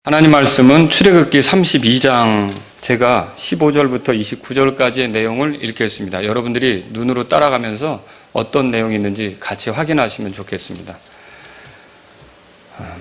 하나님 말씀은 출애굽기 32장 제가 15절부터 29절까지의 내용을 읽겠습니다. 여러분들이 눈으로 따라가면서 어떤 내용이 있는지 같이 확인하시면 좋겠습니다.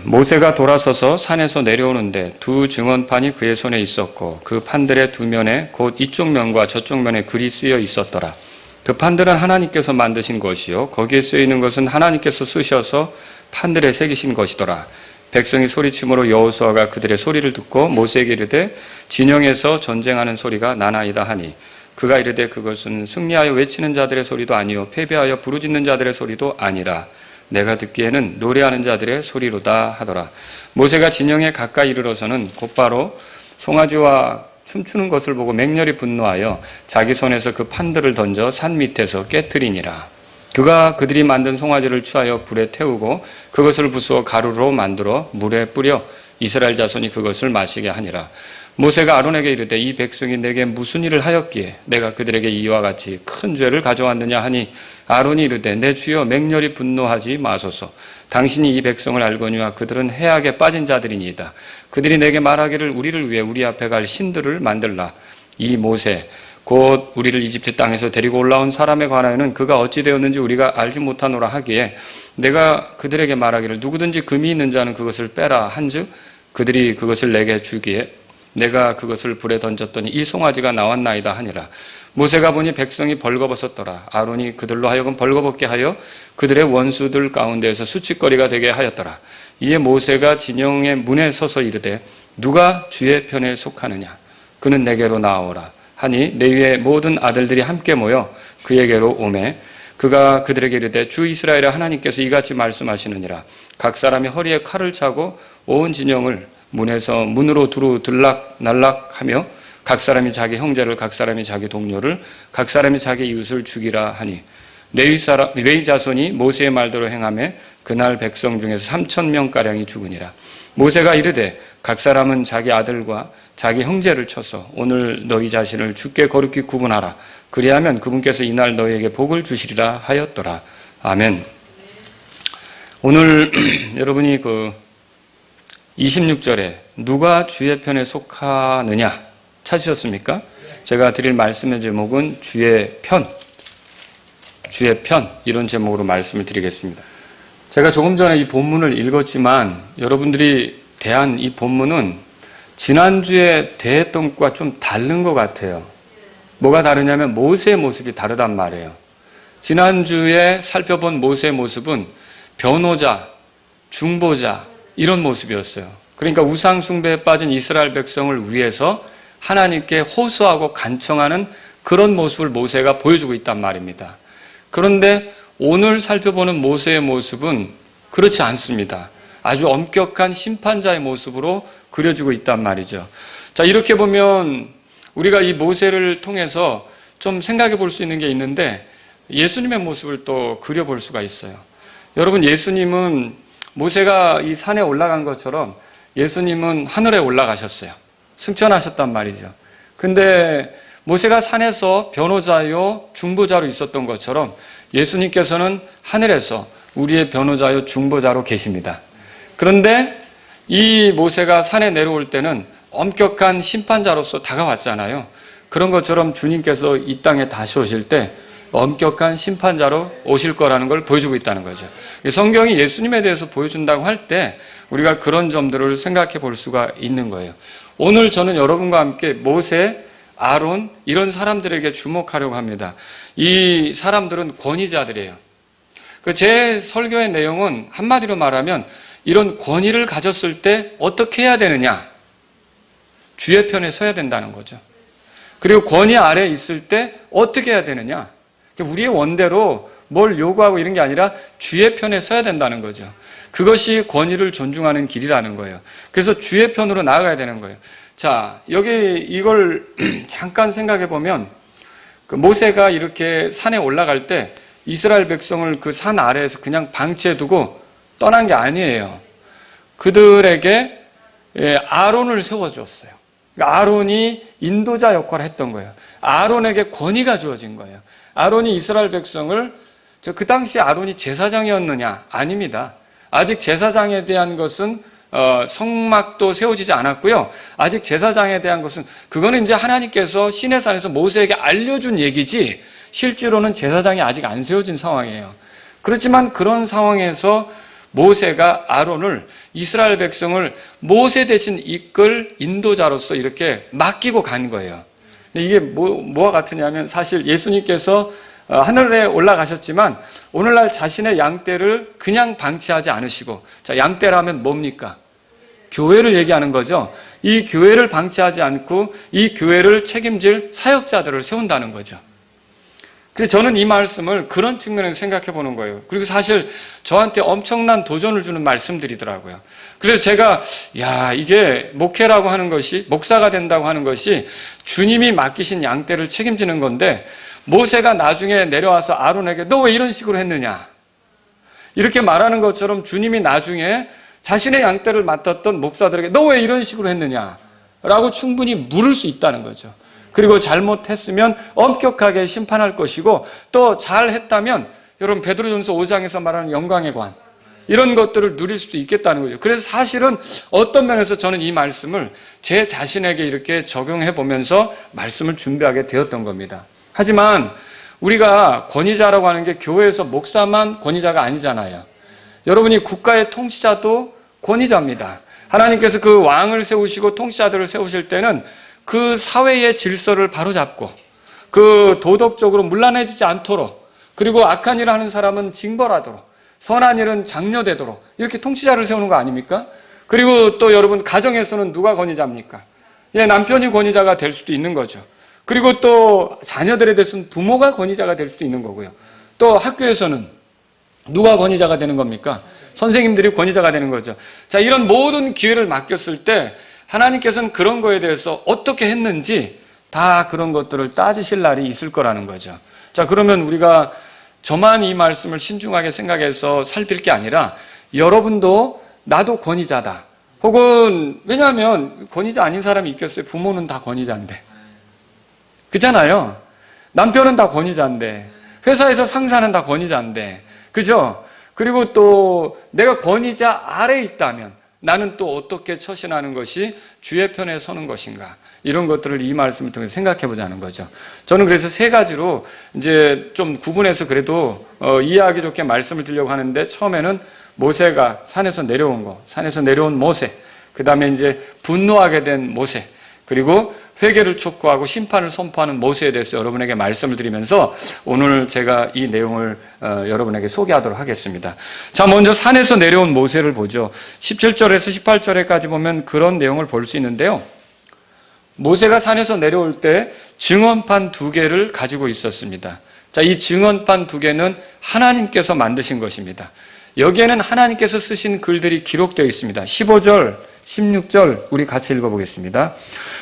모세가 돌아서서 산에서 내려오는데 두 증언판이 그의 손에 있었고 그 판들의 두 면에 곧 이쪽 면과 저쪽 면에 글이 쓰여 있었더라. 그 판들은 하나님께서 만드신 것이요 거기에 쓰여 있는 것은 하나님께서 쓰셔서 판들에 새기신 것이더라. 백성이 소리침으로 여호수아가 그들의 소리를 듣고 모세에게 이르되 진영에서 전쟁하는 소리가 나나이다 하니 그가 이르되 그것은 승리하여 외치는 자들의 소리도 아니요 패배하여 부르짖는 자들의 소리도 아니라 내가 듣기에는 노래하는 자들의 소리로다 하더라. 모세가 진영에 가까이 이르러서는 곧바로 송아지와 춤추는 것을 보고 맹렬히 분노하여 자기 손에서 그 판들을 던져 산 밑에서 깨트리니라. 그가 그들이 만든 송아지를 취하여 불에 태우고 그것을 부수어 가루로 만들어 물에 뿌려 이스라엘 자손이 그것을 마시게 하니라. 모세가 아론에게 이르되 이 백성이 내게 무슨 일을 하였기에 내가 그들에게 이와 같이 큰 죄를 가져왔느냐 하니 아론이 이르되 내 주여 맹렬히 분노하지 마소서. 당신이 이 백성을 알거니와 그들은 해악에 빠진 자들이니이다. 그들이 내게 말하기를 우리를 위해 우리 앞에 갈 신들을 만들라. 이 모세 곧 우리를 이집트 땅에서 데리고 올라온 사람에 관하여는 그가 어찌 되었는지 우리가 알지 못하노라 하기에 내가 그들에게 말하기를 누구든지 금이 있는 자는 그것을 빼라 한즉 그들이 그것을 내게 주기에 내가 그것을 불에 던졌더니 이 송아지가 나왔나이다 하니라. 모세가 보니 백성이 벌거벗었더라. 아론이 그들로 하여금 벌거벗게 하여 그들의 원수들 가운데에서 수치거리가 되게 하였더라. 이에 모세가 진영의 문에 서서 이르되 누가 주의 편에 속하느냐 그는 내게로 나아오라 하니 레위의 모든 아들들이 함께 모여 그에게로 오매 그가 그들에게 이르되 주 이스라엘의 하나님께서 이같이 말씀하시느니라. 각 사람이 허리에 칼을 차고 온 진영을 문에서 문으로 두루 들락날락하며 각 사람이 자기 형제를 각 사람이 자기 동료를 각 사람이 자기 이웃을 죽이라 하니 레위 자손이 모세의 말대로 행하며 그날 백성 중에서 3,000명가량이 죽으니라. 모세가 이르되 각 사람은 자기 아들과 자기 형제를 쳐서 오늘 너희 자신을 주께 거룩히 구분하라. 그리하면 그분께서 이날 너희에게 복을 주시리라 하였더라. 아멘. 오늘 여러분이 26절에 누가 주의 편에 속하느냐 찾으셨습니까? 제가 드릴 말씀의 제목은 주의 편 이런 제목으로 말씀을 드리겠습니다. 제가 조금 전에 이 본문을 읽었지만 여러분들이 대한 이 본문은 지난주에 대했던 것과 좀 다른 것 같아요. 뭐가 다르냐면 모세의 모습이 다르단 말이에요. 지난주에 살펴본 모세의 모습은 변호자, 중보자 이런 모습이었어요. 그러니까 우상 숭배에 빠진 이스라엘 백성을 위해서 하나님께 호소하고 간청하는 그런 모습을 모세가 보여주고 있단 말입니다. 그런데 오늘 살펴보는 모세의 모습은 그렇지 않습니다. 아주 엄격한 심판자의 모습으로 그려지고 있단 말이죠. 자, 이렇게 보면 우리가 이 모세를 통해서 좀 생각해 볼 수 있는 게 있는데 예수님의 모습을 또 그려볼 수가 있어요. 여러분, 예수님은 모세가 이 산에 올라간 것처럼 예수님은 하늘에 올라가셨어요. 승천하셨단 말이죠. 근데 모세가 산에서 변호자요 중보자로 있었던 것처럼 예수님께서는 하늘에서 우리의 변호자요 중보자로 계십니다. 그런데 이 모세가 산에 내려올 때는 엄격한 심판자로서 다가왔잖아요. 그런 것처럼 주님께서 이 땅에 다시 오실 때 엄격한 심판자로 오실 거라는 걸 보여주고 있다는 거죠. 성경이 예수님에 대해서 보여준다고 할 때 우리가 그런 점들을 생각해 볼 수가 있는 거예요. 오늘 저는 여러분과 함께 모세, 아론 이런 사람들에게 주목하려고 합니다. 이 사람들은 권위자들이에요. 제 설교의 내용은 한마디로 말하면 이런 권위를 가졌을 때 어떻게 해야 되느냐? 주의 편에 서야 된다는 거죠. 그리고 권위 아래에 있을 때 어떻게 해야 되느냐? 우리의 원대로 뭘 요구하고 이런 게 아니라 주의 편에 서야 된다는 거죠. 그것이 권위를 존중하는 길이라는 거예요. 그래서 주의 편으로 나아가야 되는 거예요. 자, 여기 이걸 잠깐 생각해 보면 모세가 이렇게 산에 올라갈 때 이스라엘 백성을 그 산 아래에서 그냥 방치해두고 떠난 게 아니에요. 그들에게 아론을 세워줬어요. 아론이 인도자 역할을 했던 거예요. 아론에게 권위가 주어진 거예요. 아론이 이스라엘 백성을 그 당시 아론이 제사장이었느냐? 아닙니다. 아직 제사장에 대한 것은 성막도 세워지지 않았고요. 아직 제사장에 대한 것은 그거는 이제 하나님께서 시내산에서 모세에게 알려준 얘기지 실제로는 제사장이 아직 안 세워진 상황이에요. 그렇지만 그런 상황에서 모세가 아론을 이스라엘 백성을 모세 대신 이끌 인도자로서 이렇게 맡기고 간 거예요. 이게 뭐와 같으냐면 사실 예수님께서 하늘에 올라가셨지만 오늘날 자신의 양떼를 그냥 방치하지 않으시고, 자, 양떼라면 뭡니까? 교회를 얘기하는 거죠. 이 교회를 방치하지 않고 이 교회를 책임질 사역자들을 세운다는 거죠. 그래서 저는 이 말씀을 그런 측면에서 생각해 보는 거예요. 그리고 사실 저한테 엄청난 도전을 주는 말씀들이더라고요. 그래서 제가 이게 목회라고 하는 것이, 목사가 된다고 하는 것이 주님이 맡기신 양떼를 책임지는 건데 모세가 나중에 내려와서 아론에게 너 왜 이런 식으로 했느냐 이렇게 말하는 것처럼 주님이 나중에 자신의 양떼를 맡았던 목사들에게 너 왜 이런 식으로 했느냐 라고 충분히 물을 수 있다는 거죠. 그리고 잘못했으면 엄격하게 심판할 것이고 또 잘했다면 여러분 베드로전서 5장에서 말하는 영광의 관 이런 것들을 누릴 수도 있겠다는 거죠. 그래서 사실은 어떤 면에서 저는 이 말씀을 제 자신에게 이렇게 적용해 보면서 말씀을 준비하게 되었던 겁니다. 하지만 우리가 권위자라고 하는 게 교회에서 목사만 권위자가 아니잖아요. 여러분이 국가의 통치자도 권위자입니다. 하나님께서 그 왕을 세우시고 통치자들을 세우실 때는 그 사회의 질서를 바로잡고 그 도덕적으로 문란해지지 않도록, 그리고 악한 일을 하는 사람은 징벌하도록, 선한 일은 장려되도록 이렇게 통치자를 세우는 거 아닙니까? 그리고 또 여러분 가정에서는 누가 권위자입니까? 남편이 권위자가 될 수도 있는 거죠. 그리고 또 자녀들에 대해서는 부모가 권위자가 될 수도 있는 거고요. 또 학교에서는 누가 권위자가 되는 겁니까? 선생님들이 권위자가 되는 거죠. 자, 이런 모든 기회를 맡겼을 때 하나님께서는 그런 거에 대해서 어떻게 했는지 다 그런 것들을 따지실 날이 있을 거라는 거죠. 자, 그러면 우리가 저만 이 말씀을 신중하게 생각해서 살필 게 아니라 여러분도 나도 권위자다. 혹은 왜냐하면 권위자 아닌 사람이 있겠어요? 부모는 다 권위자인데. 그렇잖아요. 남편은 다 권위자인데. 회사에서 상사는 다 권위자인데. 그죠? 그리고 또 내가 권위자 아래에 있다면 나는 또 어떻게 처신하는 것이 주의 편에 서는 것인가? 이런 것들을 이 말씀을 통해서 생각해 보자는 거죠. 저는 그래서 세 가지로 이제 좀 구분해서 그래도 이해하기 좋게 말씀을 드리려고 하는데, 처음에는 모세가 산에서 내려온 거, 산에서 내려온 모세, 그 다음에 이제 분노하게 된 모세, 그리고 회개를 촉구하고 심판을 선포하는 모세에 대해서 여러분에게 말씀을 드리면서 오늘 제가 이 내용을 여러분에게 소개하도록 하겠습니다. 자, 먼저 산에서 내려온 모세를 보죠. 17절에서 18절에까지 보면 그런 내용을 볼 수 있는데요. 모세가 산에서 내려올 때 증언판 2개를 가지고 있었습니다. 자, 이 증언판 2개는 하나님께서 만드신 것입니다. 여기에는 하나님께서 쓰신 글들이 기록되어 있습니다. 15절, 16절 우리 같이 읽어보겠습니다.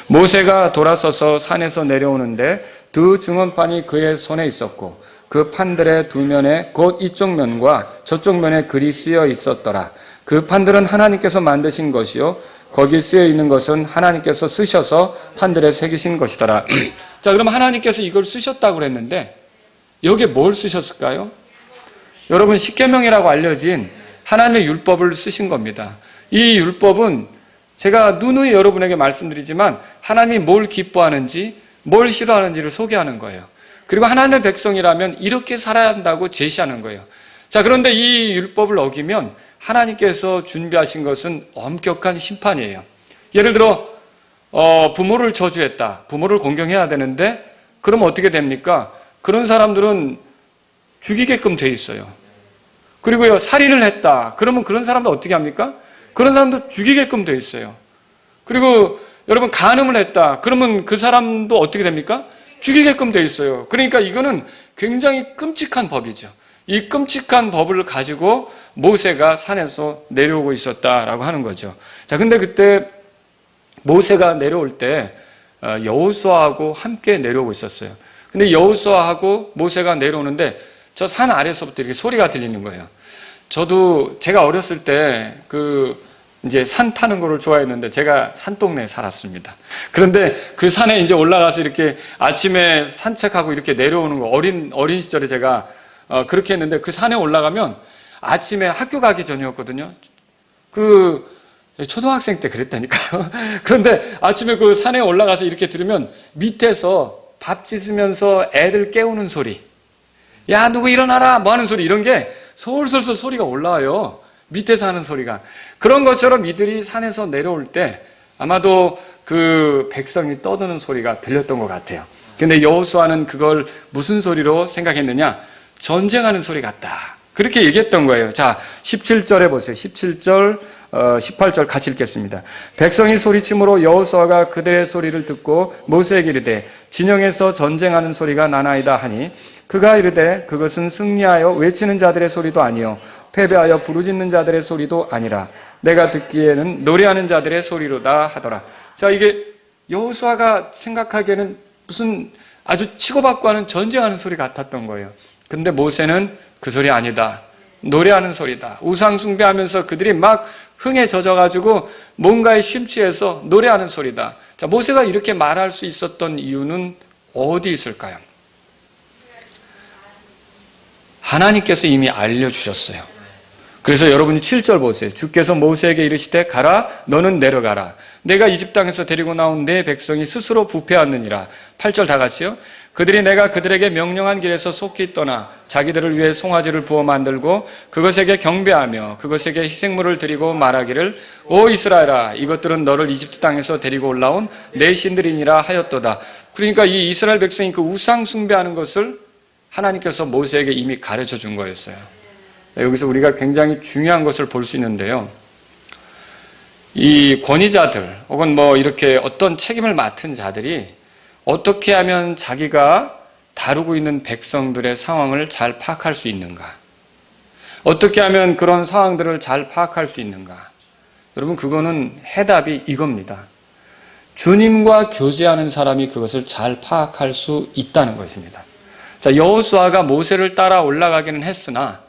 모세가 돌아서서 산에서 내려오는데 두 증언판이 그의 손에 있었고 그 판들의 두 면에 곧 이쪽 면과 저쪽 면에 글이 쓰여 있었더라. 그 판들은 하나님께서 만드신 것이요 거기 쓰여 있는 것은 하나님께서 쓰셔서 판들에 새기신 것이더라. 자, 그럼 하나님께서 이걸 쓰셨다고 그랬는데 여기에 뭘 쓰셨을까요? 여러분, 십계명이라고 알려진 하나님의 율법을 쓰신 겁니다. 이 율법은 제가 누누이 여러분에게 말씀드리지만 하나님이 뭘 기뻐하는지 뭘 싫어하는지를 소개하는 거예요. 그리고 하나님의 백성이라면 이렇게 살아야 한다고 제시하는 거예요. 자, 그런데 이 율법을 어기면 하나님께서 준비하신 것은 엄격한 심판이에요. 예를 들어 부모를 저주했다. 부모를 공경해야 되는데 그러면 어떻게 됩니까? 그런 사람들은 죽이게끔 돼 있어요. 그리고요, 살인을 했다. 그러면 그런 사람도 어떻게 합니까? 그런 사람도 죽이게끔 돼 있어요. 그리고 여러분, 간음을 했다. 그러면 그 사람도 어떻게 됩니까? 죽이게끔 돼 있어요. 그러니까 이거는 굉장히 끔찍한 법이죠. 이 끔찍한 법을 가지고 모세가 산에서 내려오고 있었다라고 하는 거죠. 자, 근데 그때 모세가 내려올 때 여호수아하고 함께 내려오고 있었어요. 근데 여호수아하고 모세가 내려오는데 저 산 아래서부터 이렇게 소리가 들리는 거예요. 저도 제가 어렸을 때 이제 산 타는 거를 좋아했는데 제가 산동네에 살았습니다. 그런데 그 산에 이제 올라가서 이렇게 아침에 산책하고 이렇게 내려오는 거, 어린 시절에 제가 그렇게 했는데 그 산에 올라가면 아침에 학교 가기 전이었거든요. 초등학생 때 그랬다니까요. 그런데 아침에 그 산에 올라가서 이렇게 들으면 밑에서 밥 짓으면서 애들 깨우는 소리, 야 누구 일어나라 뭐 하는 소리, 이런 게 솔솔솔 소리가 올라와요. 밑에서 하는 소리가. 그런 것처럼 이들이 산에서 내려올 때 아마도 그 백성이 떠드는 소리가 들렸던 것 같아요. 근데 여호수아는 그걸 무슨 소리로 생각했느냐? 전쟁하는 소리 같다, 그렇게 얘기했던 거예요. 자, 17절에 보세요. 17절, 18절 같이 읽겠습니다. 백성이 소리침으로 여호수아가 그들의 소리를 듣고 모세에게 이르되 진영에서 전쟁하는 소리가 나나이다 하니, 그가 이르되 그것은 승리하여 외치는 자들의 소리도 아니요 패배하여 부르짖는 자들의 소리도 아니라 내가 듣기에는 노래하는 자들의 소리로다 하더라. 자, 이게 여호수아가 생각하기에는 무슨 아주 치고받고 하는 전쟁하는 소리 같았던 거예요. 근데 모세는 그 소리 아니다, 노래하는 소리다. 우상 숭배하면서 그들이 막 흥에 젖어가지고 뭔가에 심취해서 노래하는 소리다. 자, 모세가 이렇게 말할 수 있었던 이유는 어디 있을까요? 하나님께서 이미 알려주셨어요. 그래서 여러분이 7절 보세요. 주께서 모세에게 이르시되 가라, 너는 내려가라. 내가 이집 땅에서 데리고 나온 내 백성이 스스로 부패하느니라. 8절 다 같이요. 그들이 내가 그들에게 명령한 길에서 속히 떠나 자기들을 위해 송아지를 부어 만들고 그것에게 경배하며 그것에게 희생물을 드리고 말하기를 오 이스라엘아, 이것들은 너를 이집트 땅에서 데리고 올라온 내 신들이니라 하였도다. 그러니까 이 이스라엘 백성이 그 우상 숭배하는 것을 하나님께서 모세에게 이미 가르쳐 준 거였어요. 여기서 우리가 굉장히 중요한 것을 볼 수 있는데요. 이 권위자들 혹은 뭐 이렇게 어떤 책임을 맡은 자들이 어떻게 하면 자기가 다루고 있는 백성들의 상황을 잘 파악할 수 있는가? 어떻게 하면 그런 상황들을 잘 파악할 수 있는가? 여러분, 그거는 해답이 이겁니다. 주님과 교제하는 사람이 그것을 잘 파악할 수 있다는 것입니다. 자, 여호수아가 모세를 따라 올라가기는 했으나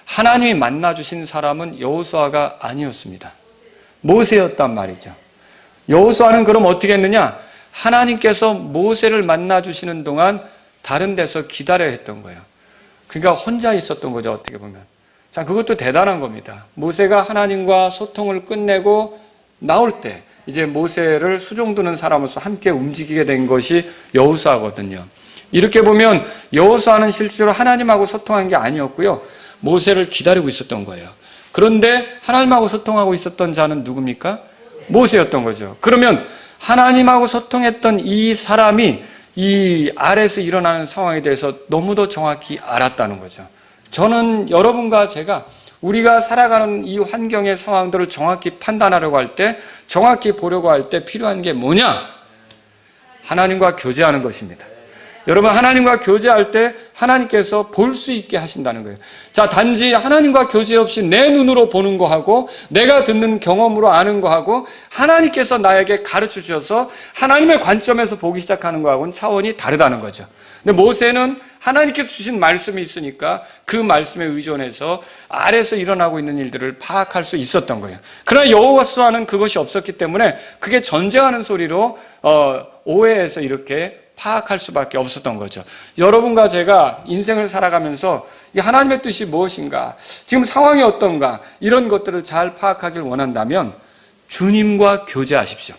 하나님이 만나주신 사람은 여호수아가 아니었습니다. 모세였단 말이죠. 여호수아는 그럼 어떻게 했느냐? 하나님께서 모세를 만나주시는 동안 다른 데서 기다려야 했던 거예요. 그러니까 혼자 있었던 거죠, 어떻게 보면. 자, 그것도 대단한 겁니다. 모세가 하나님과 소통을 끝내고 나올 때 이제 모세를 수종드는 사람으로서 함께 움직이게 된 것이 여호수아거든요. 이렇게 보면 여호수아는 실제로 하나님하고 소통한 게 아니었고요, 모세를 기다리고 있었던 거예요. 그런데 하나님하고 소통하고 있었던 자는 누굽니까? 모세였던 거죠. 그러면 하나님하고 소통했던 이 사람이 이 아래에서 일어나는 상황에 대해서 너무도 정확히 알았다는 거죠. 저는 여러분과 제가 우리가 살아가는 이 환경의 상황들을 정확히 판단하려고 할 때, 정확히 보려고 할 때 필요한 게 뭐냐? 하나님과 교제하는 것입니다. 여러분, 하나님과 교제할 때 하나님께서 볼 수 있게 하신다는 거예요. 자, 단지 하나님과 교제 없이 내 눈으로 보는 거하고 내가 듣는 경험으로 아는 거하고 하나님께서 나에게 가르쳐 주셔서 하나님의 관점에서 보기 시작하는 거하고는 차원이 다르다는 거죠. 근데 모세는 하나님께서 주신 말씀이 있으니까 그 말씀에 의존해서 아래에서 일어나고 있는 일들을 파악할 수 있었던 거예요. 그러나 여호수아는 그것이 없었기 때문에 그게 전쟁하는 소리로 오해해서 이렇게 파악할 수밖에 없었던 거죠. 여러분과 제가 인생을 살아가면서 하나님의 뜻이 무엇인가, 지금 상황이 어떤가, 이런 것들을 잘 파악하길 원한다면 주님과 교제하십시오.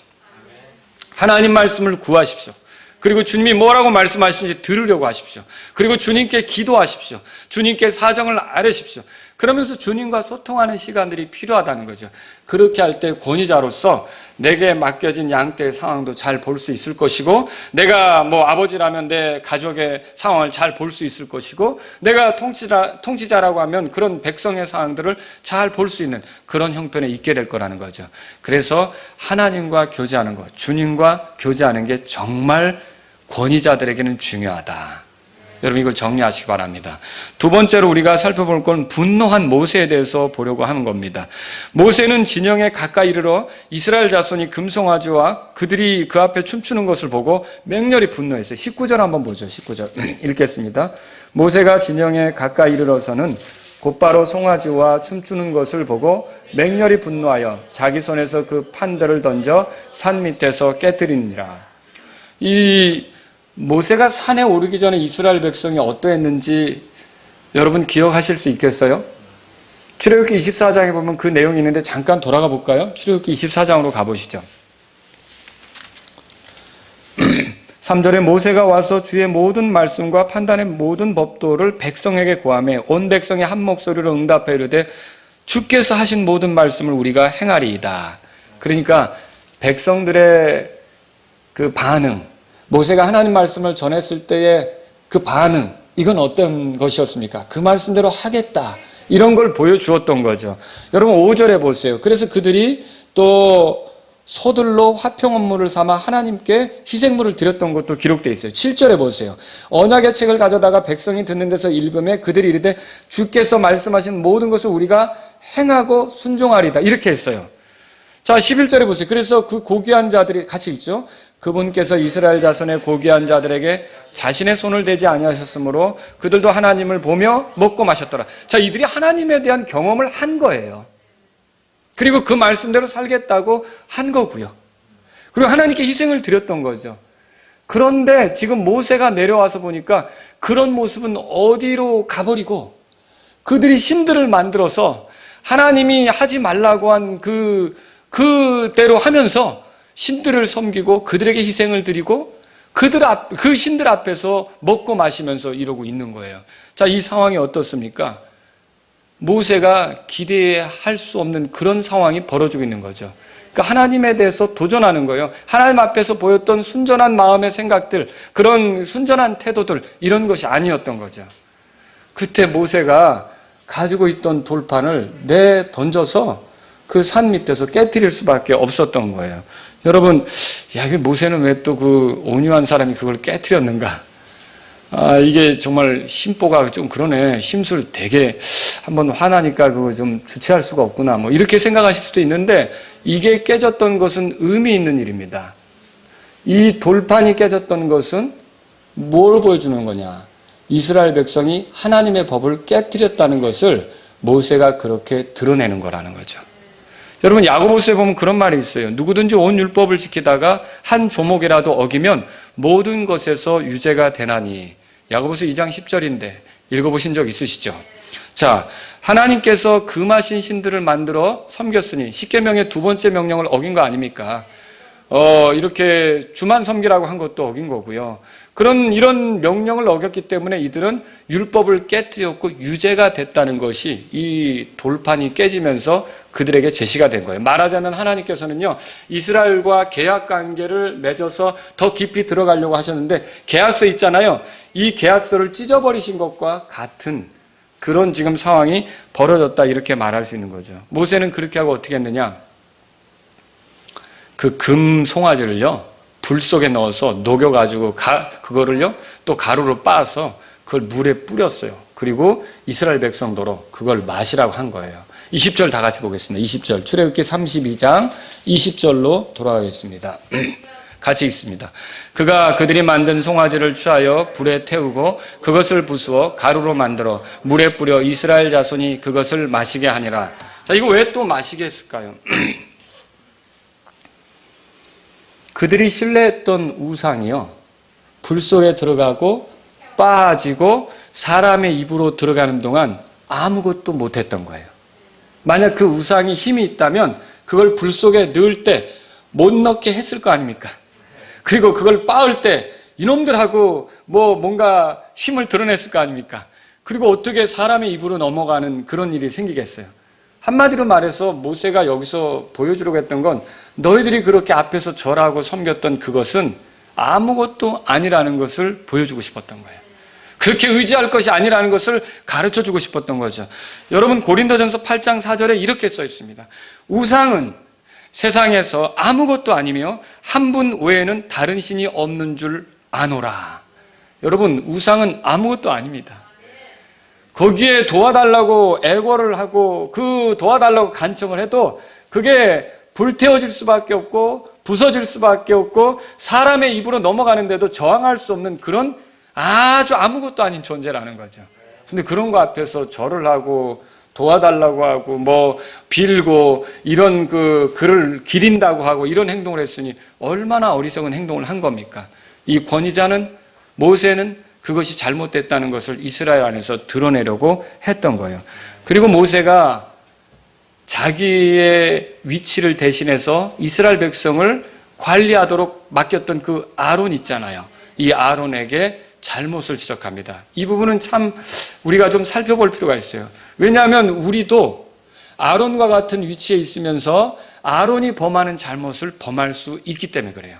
하나님 말씀을 구하십시오. 그리고 주님이 뭐라고 말씀하시는지 들으려고 하십시오. 그리고 주님께 기도하십시오. 주님께 사정을 아뢰십시오. 그러면서 주님과 소통하는 시간들이 필요하다는 거죠. 그렇게 할 때 권위자로서 내게 맡겨진 양떼의 상황도 잘 볼 수 있을 것이고, 내가 뭐 아버지라면 내 가족의 상황을 잘 볼 수 있을 것이고, 내가 통치자라고 하면 그런 백성의 상황들을 잘 볼 수 있는 그런 형편에 있게 될 거라는 거죠. 그래서 하나님과 교제하는 것, 주님과 교제하는 게 정말 권위자들에게는 중요하다. 여러분, 이걸 정리하시기 바랍니다. 두 번째로 우리가 살펴볼 건 분노한 모세에 대해서 보려고 하는 겁니다. 모세는 진영에 가까이 이르러 이스라엘 자손이 금송아지와 그들이 그 앞에 춤추는 것을 보고 맹렬히 분노했어요. 19절 한번 보죠. 19절 읽겠습니다. 모세가 진영에 가까이 이르러서는 곧바로 송아지와 춤추는 것을 보고 맹렬히 분노하여 자기 손에서 그 판들을 던져 산 밑에서 깨뜨리니라. 이 모세가 산에 오르기 전에 이스라엘 백성이 어떠했는지 여러분 기억하실 수 있겠어요? 출애굽기 24장에 보면 그 내용이 있는데 잠깐 돌아가 볼까요? 출애굽기 24장으로 가보시죠. 3절에 모세가 와서 주의 모든 말씀과 판단의 모든 법도를 백성에게 고하매 온 백성이 한 목소리로 응답하여 이르되 주께서 하신 모든 말씀을 우리가 행하리이다. 그러니까 백성들의 그 반응, 모세가 하나님 말씀을 전했을 때의 그 반응, 이건 어떤 것이었습니까? 그 말씀대로 하겠다. 이런 걸 보여주었던 거죠. 여러분 5절에 보세요. 그래서 그들이 또 소들로 화평 업무를 삼아 하나님께 희생물을 드렸던 것도 기록되어 있어요. 7절에 보세요. 언약의 책을 가져다가 백성이 듣는 데서 읽음에 그들이 이르되 주께서 말씀하신 모든 것을 우리가 행하고 순종하리다. 이렇게 했어요. 자, 11절에 보세요. 그래서 그 고귀한 자들이 같이 있죠. 그분께서 이스라엘 자손의 고귀한 자들에게 자신의 손을 대지 아니하셨으므로 그들도 하나님을 보며 먹고 마셨더라. 자, 이들이 하나님에 대한 경험을 한 거예요. 그리고 그 말씀대로 살겠다고 한 거고요. 그리고 하나님께 희생을 드렸던 거죠. 그런데 지금 모세가 내려와서 보니까 그런 모습은 어디로 가버리고 그들이 신들을 만들어서 하나님이 하지 말라고 한 그대로 하면서 신들을 섬기고 그들에게 희생을 드리고 그 신들 앞에서 먹고 마시면서 이러고 있는 거예요. 자, 이 상황이 어떻습니까? 모세가 기대할 수 없는 그런 상황이 벌어지고 있는 거죠. 그러니까 하나님에 대해서 도전하는 거예요. 하나님 앞에서 보였던 순전한 마음의 생각들, 그런 순전한 태도들, 이런 것이 아니었던 거죠. 그때 모세가 가지고 있던 돌판을 내던져서 그 산 밑에서 깨트릴 수밖에 없었던 거예요. 여러분, 야, 모세는 왜 또 그 온유한 사람이 그걸 깨트렸는가? 아, 이게 정말 심보가 좀 그러네. 심술 되게 한번 화나니까 그거 좀 주체할 수가 없구나. 뭐 이렇게 생각하실 수도 있는데 이게 깨졌던 것은 의미 있는 일입니다. 이 돌판이 깨졌던 것은 뭘 보여주는 거냐? 이스라엘 백성이 하나님의 법을 깨뜨렸다는 것을 모세가 그렇게 드러내는 거라는 거죠. 여러분, 야고보서에 보면 그런 말이 있어요. 누구든지 온 율법을 지키다가 한 조목이라도 어기면 모든 것에서 유죄가 되나니. 야고보서 2장 10절인데 읽어보신 적 있으시죠? 자, 하나님께서 금하신 신들을 만들어 섬겼으니 십계명의 두 번째 명령을 어긴 거 아닙니까? 이렇게 주만 섬기라고 한 것도 어긴 거고요. 이런 명령을 어겼기 때문에 이들은 율법을 깨뜨렸고 유죄가 됐다는 것이 이 돌판이 깨지면서 그들에게 제시가 된 거예요. 말하자면 하나님께서는요, 이스라엘과 계약 관계를 맺어서 더 깊이 들어가려고 하셨는데 계약서 있잖아요. 이 계약서를 찢어버리신 것과 같은 그런 지금 상황이 벌어졌다, 이렇게 말할 수 있는 거죠. 모세는 그렇게 하고 어떻게 했느냐? 그 금 송아지를요, 불 속에 넣어서 녹여가지고 그거를요 또 가루로 빻아서 그걸 물에 뿌렸어요. 그리고 이스라엘 백성도로 그걸 마시라고 한 거예요. 20절 다 같이 보겠습니다. 20절 출애굽기 32장 20절로 돌아가겠습니다. 같이 읽습니다. 그가 그들이 만든 송아지를 취하여 불에 태우고 그것을 부수어 가루로 만들어 물에 뿌려 이스라엘 자손이 그것을 마시게 하니라. 자, 이거 왜 또 마시게 했을까요? 그들이 신뢰했던 우상이요, 불 속에 들어가고 빠지고 사람의 입으로 들어가는 동안 아무것도 못했던 거예요. 만약 그 우상이 힘이 있다면 그걸 불 속에 넣을 때 못 넣게 했을 거 아닙니까? 그리고 그걸 빻을 때 이놈들하고 뭔가 힘을 드러냈을 거 아닙니까? 그리고 어떻게 사람의 입으로 넘어가는 그런 일이 생기겠어요? 한마디로 말해서 모세가 여기서 보여주려고 했던 건 너희들이 그렇게 앞에서 절하고 섬겼던 그것은 아무것도 아니라는 것을 보여주고 싶었던 거예요. 그렇게 의지할 것이 아니라는 것을 가르쳐주고 싶었던 거죠. 여러분, 고린도전서 8장 4절에 이렇게 써 있습니다. 우상은 세상에서 아무것도 아니며 한 분 외에는 다른 신이 없는 줄 아노라. 여러분, 우상은 아무것도 아닙니다. 거기에 도와달라고 애고를 하고 그 도와달라고 간청을 해도 그게 불태워질 수밖에 없고 부서질 수밖에 없고 사람의 입으로 넘어가는데도 저항할 수 없는 그런 아주 아무것도 아닌 존재라는 거죠. 근데 그런 거 앞에서 절을 하고 도와달라고 하고 빌고 이런 그를 기린다고 하고 이런 행동을 했으니 얼마나 어리석은 행동을 한 겁니까? 이 권위자는, 모세는 그것이 잘못됐다는 것을 이스라엘 안에서 드러내려고 했던 거예요. 그리고 모세가 자기의 위치를 대신해서 이스라엘 백성을 관리하도록 맡겼던 그 아론 있잖아요. 이 아론에게 잘못을 지적합니다. 이 부분은 참 우리가 좀 살펴볼 필요가 있어요. 왜냐하면 우리도 아론과 같은 위치에 있으면서 아론이 범하는 잘못을 범할 수 있기 때문에 그래요.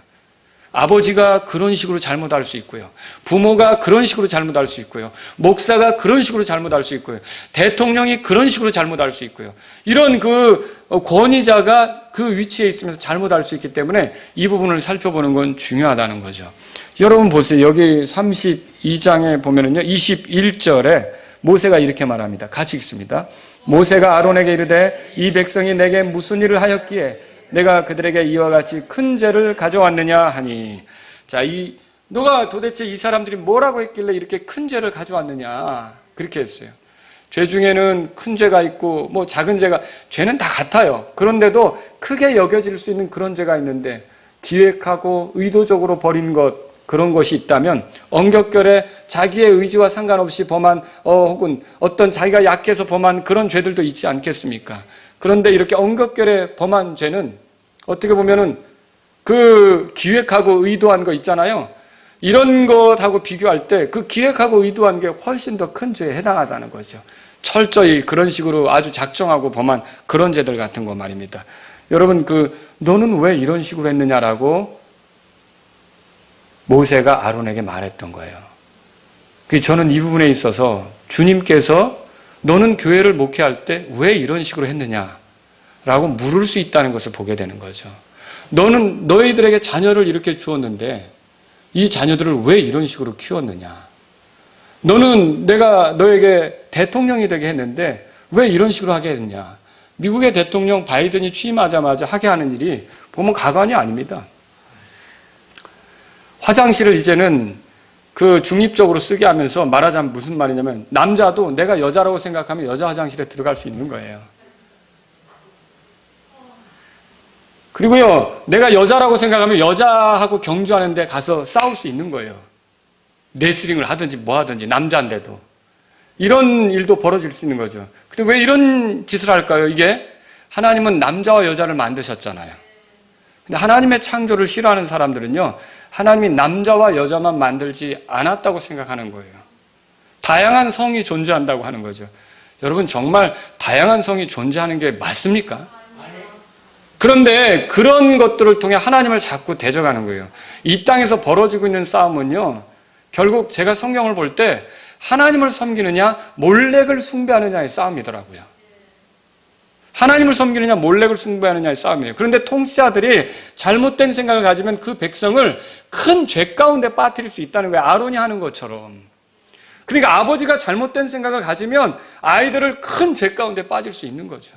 아버지가 그런 식으로 잘못할 수 있고요. 부모가 그런 식으로 잘못할 수 있고요. 목사가 그런 식으로 잘못할 수 있고요. 대통령이 그런 식으로 잘못할 수 있고요. 이런 그 권위자가 그 위치에 있으면서 잘못할 수 있기 때문에 이 부분을 살펴보는 건 중요하다는 거죠. 여러분 보세요. 여기 32장에 보면은요, 21절에 모세가 이렇게 말합니다. 같이 읽습니다. 모세가 아론에게 이르되 이 백성이 내게 무슨 일을 하였기에 내가 그들에게 이와 같이 큰 죄를 가져왔느냐 하니. 자, 너가 도대체 이 사람들이 뭐라고 했길래 이렇게 큰 죄를 가져왔느냐. 그렇게 했어요. 죄 중에는 큰 죄가 있고 뭐 작은 죄가, 죄는 다 같아요. 그런데도 크게 여겨질 수 있는 그런 죄가 있는데 기획하고 의도적으로 벌인 것, 그런 것이 있다면 엄격결에 자기의 의지와 상관없이 범한 혹은 어떤 자기가 약해서 범한 그런 죄들도 있지 않겠습니까? 그런데 이렇게 엄격결에 범한 죄는 어떻게 보면은 그 기획하고 의도한 거 있잖아요. 이런 것하고 비교할 때 그 기획하고 의도한 게 훨씬 더 큰 죄에 해당하다는 거죠. 철저히 그런 식으로 아주 작정하고 범한 그런 죄들 같은 거 말입니다. 여러분, 너는 왜 이런 식으로 했느냐라고 모세가 아론에게 말했던 거예요. 저는 이 부분에 있어서 주님께서 너는 교회를 목회할 때 왜 이런 식으로 했느냐라고 물을 수 있다는 것을 보게 되는 거죠. 너는 너희들에게 자녀를 이렇게 주었는데 이 자녀들을 왜 이런 식으로 키웠느냐? 너는 내가 너에게 대통령이 되게 했는데 왜 이런 식으로 하게 했느냐? 미국의 대통령 바이든이 취임하자마자 하게 하는 일이 보면 가관이 아닙니다. 화장실을 이제는 중립적으로 쓰게 하면서 말하자면 무슨 말이냐면 남자도 내가 여자라고 생각하면 여자 화장실에 들어갈 수 있는 거예요. 그리고요, 내가 여자라고 생각하면 여자하고 경주하는 데 가서 싸울 수 있는 거예요. 레슬링을 하든지 뭐 하든지, 남자인데도. 이런 일도 벌어질 수 있는 거죠. 근데 왜 이런 짓을 할까요? 이게 하나님은 남자와 여자를 만드셨잖아요. 근데 하나님의 창조를 싫어하는 사람들은요, 하나님이 남자와 여자만 만들지 않았다고 생각하는 거예요. 다양한 성이 존재한다고 하는 거죠. 여러분, 정말 다양한 성이 존재하는 게 맞습니까? 그런데 그런 것들을 통해 하나님을 자꾸 대적하는 거예요. 이 땅에서 벌어지고 있는 싸움은요, 결국 제가 성경을 볼 때 하나님을 섬기느냐 몰렉을 숭배하느냐의 싸움이더라고요. 하나님을 섬기느냐 몰렉을 숭배하느냐의 싸움이에요. 그런데 통치자들이 잘못된 생각을 가지면 그 백성을 큰 죄 가운데 빠뜨릴 수 있다는 거예요. 아론이 하는 것처럼. 그러니까 아버지가 잘못된 생각을 가지면 아이들을 큰 죄 가운데 빠질 수 있는 거죠.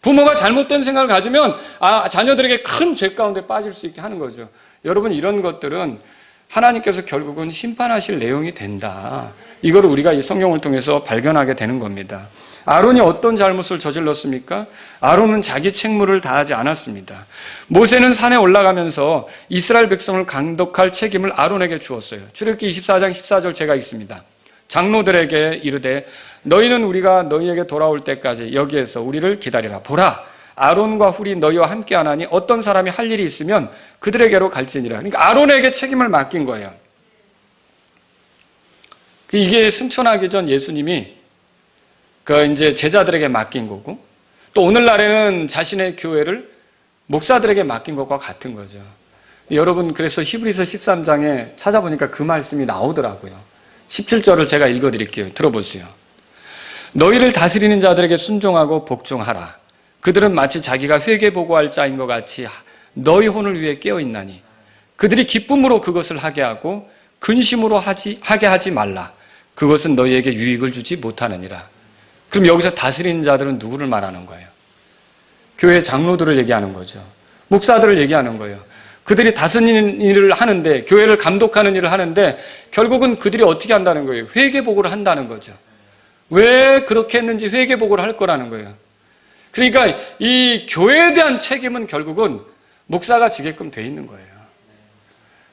부모가 잘못된 생각을 가지면 자녀들에게 큰 죄 가운데 빠질 수 있게 하는 거죠. 여러분, 이런 것들은 하나님께서 결국은 심판하실 내용이 된다. 이걸 우리가 이 성경을 통해서 발견하게 되는 겁니다. 아론이 어떤 잘못을 저질렀습니까? 아론은 자기 책무를 다하지 않았습니다. 모세는 산에 올라가면서 이스라엘 백성을 강독할 책임을 아론에게 주었어요. 출애굽기 24장 14절 제가 읽습니다. 장로들에게 이르되 너희는 우리가 너희에게 돌아올 때까지 여기에서 우리를 기다리라. 보라, 아론과 훌이 너희와 함께 하나니 어떤 사람이 할 일이 있으면 그들에게로 갈지니라. 그러니까 아론에게 책임을 맡긴 거예요. 이게 승천하기 전 예수님이 이제 제자들에게 맡긴 거고, 또 오늘날에는 자신의 교회를 목사들에게 맡긴 것과 같은 거죠. 여러분, 그래서 히브리서 13장에 찾아보니까 그 말씀이 나오더라고요. 17절을 제가 읽어드릴게요. 들어보세요. 너희를 다스리는 자들에게 순종하고 복종하라. 그들은 마치 자기가 회개보고할 자인 것 같이 너희 혼을 위해 깨어있나니 그들이 기쁨으로 그것을 하게 하고 근심으로 하게 하지 말라. 그것은 너희에게 유익을 주지 못하느니라. 그럼 여기서 다스리는 자들은 누구를 말하는 거예요? 교회 장로들을 얘기하는 거죠. 목사들을 얘기하는 거예요. 그들이 다스리는 일을 하는데, 교회를 감독하는 일을 하는데 결국은 그들이 어떻게 한다는 거예요? 회개보고를 한다는 거죠. 왜 그렇게 했는지 회개보고를 할 거라는 거예요. 그러니까 이 교회에 대한 책임은 결국은 목사가 지게끔 돼 있는 거예요.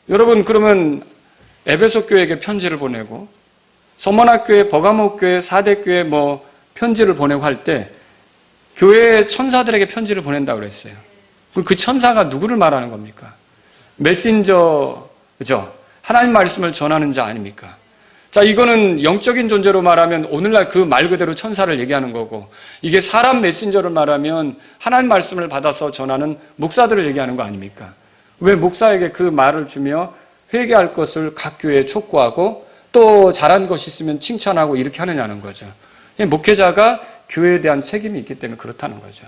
여러분, 그러면 에베소 교회에게 편지를 보내고 서머나 교회, 버가모 교회, 사대 교회 편지를 보내고 할 때 교회 천사들에게 편지를 보낸다고 그랬어요. 그 천사가 누구를 말하는 겁니까? 메신저죠. 하나님 말씀을 전하는 자 아닙니까? 자, 이거는 영적인 존재로 말하면 오늘날 그 말 그대로 천사를 얘기하는 거고, 이게 사람 메신저를 말하면 하나님 말씀을 받아서 전하는 목사들을 얘기하는 거 아닙니까? 왜 목사에게 그 말을 주며 회개할 것을 각 교회에 촉구하고 또 잘한 것이 있으면 칭찬하고 이렇게 하느냐는 거죠. 목회자가 교회에 대한 책임이 있기 때문에 그렇다는 거죠.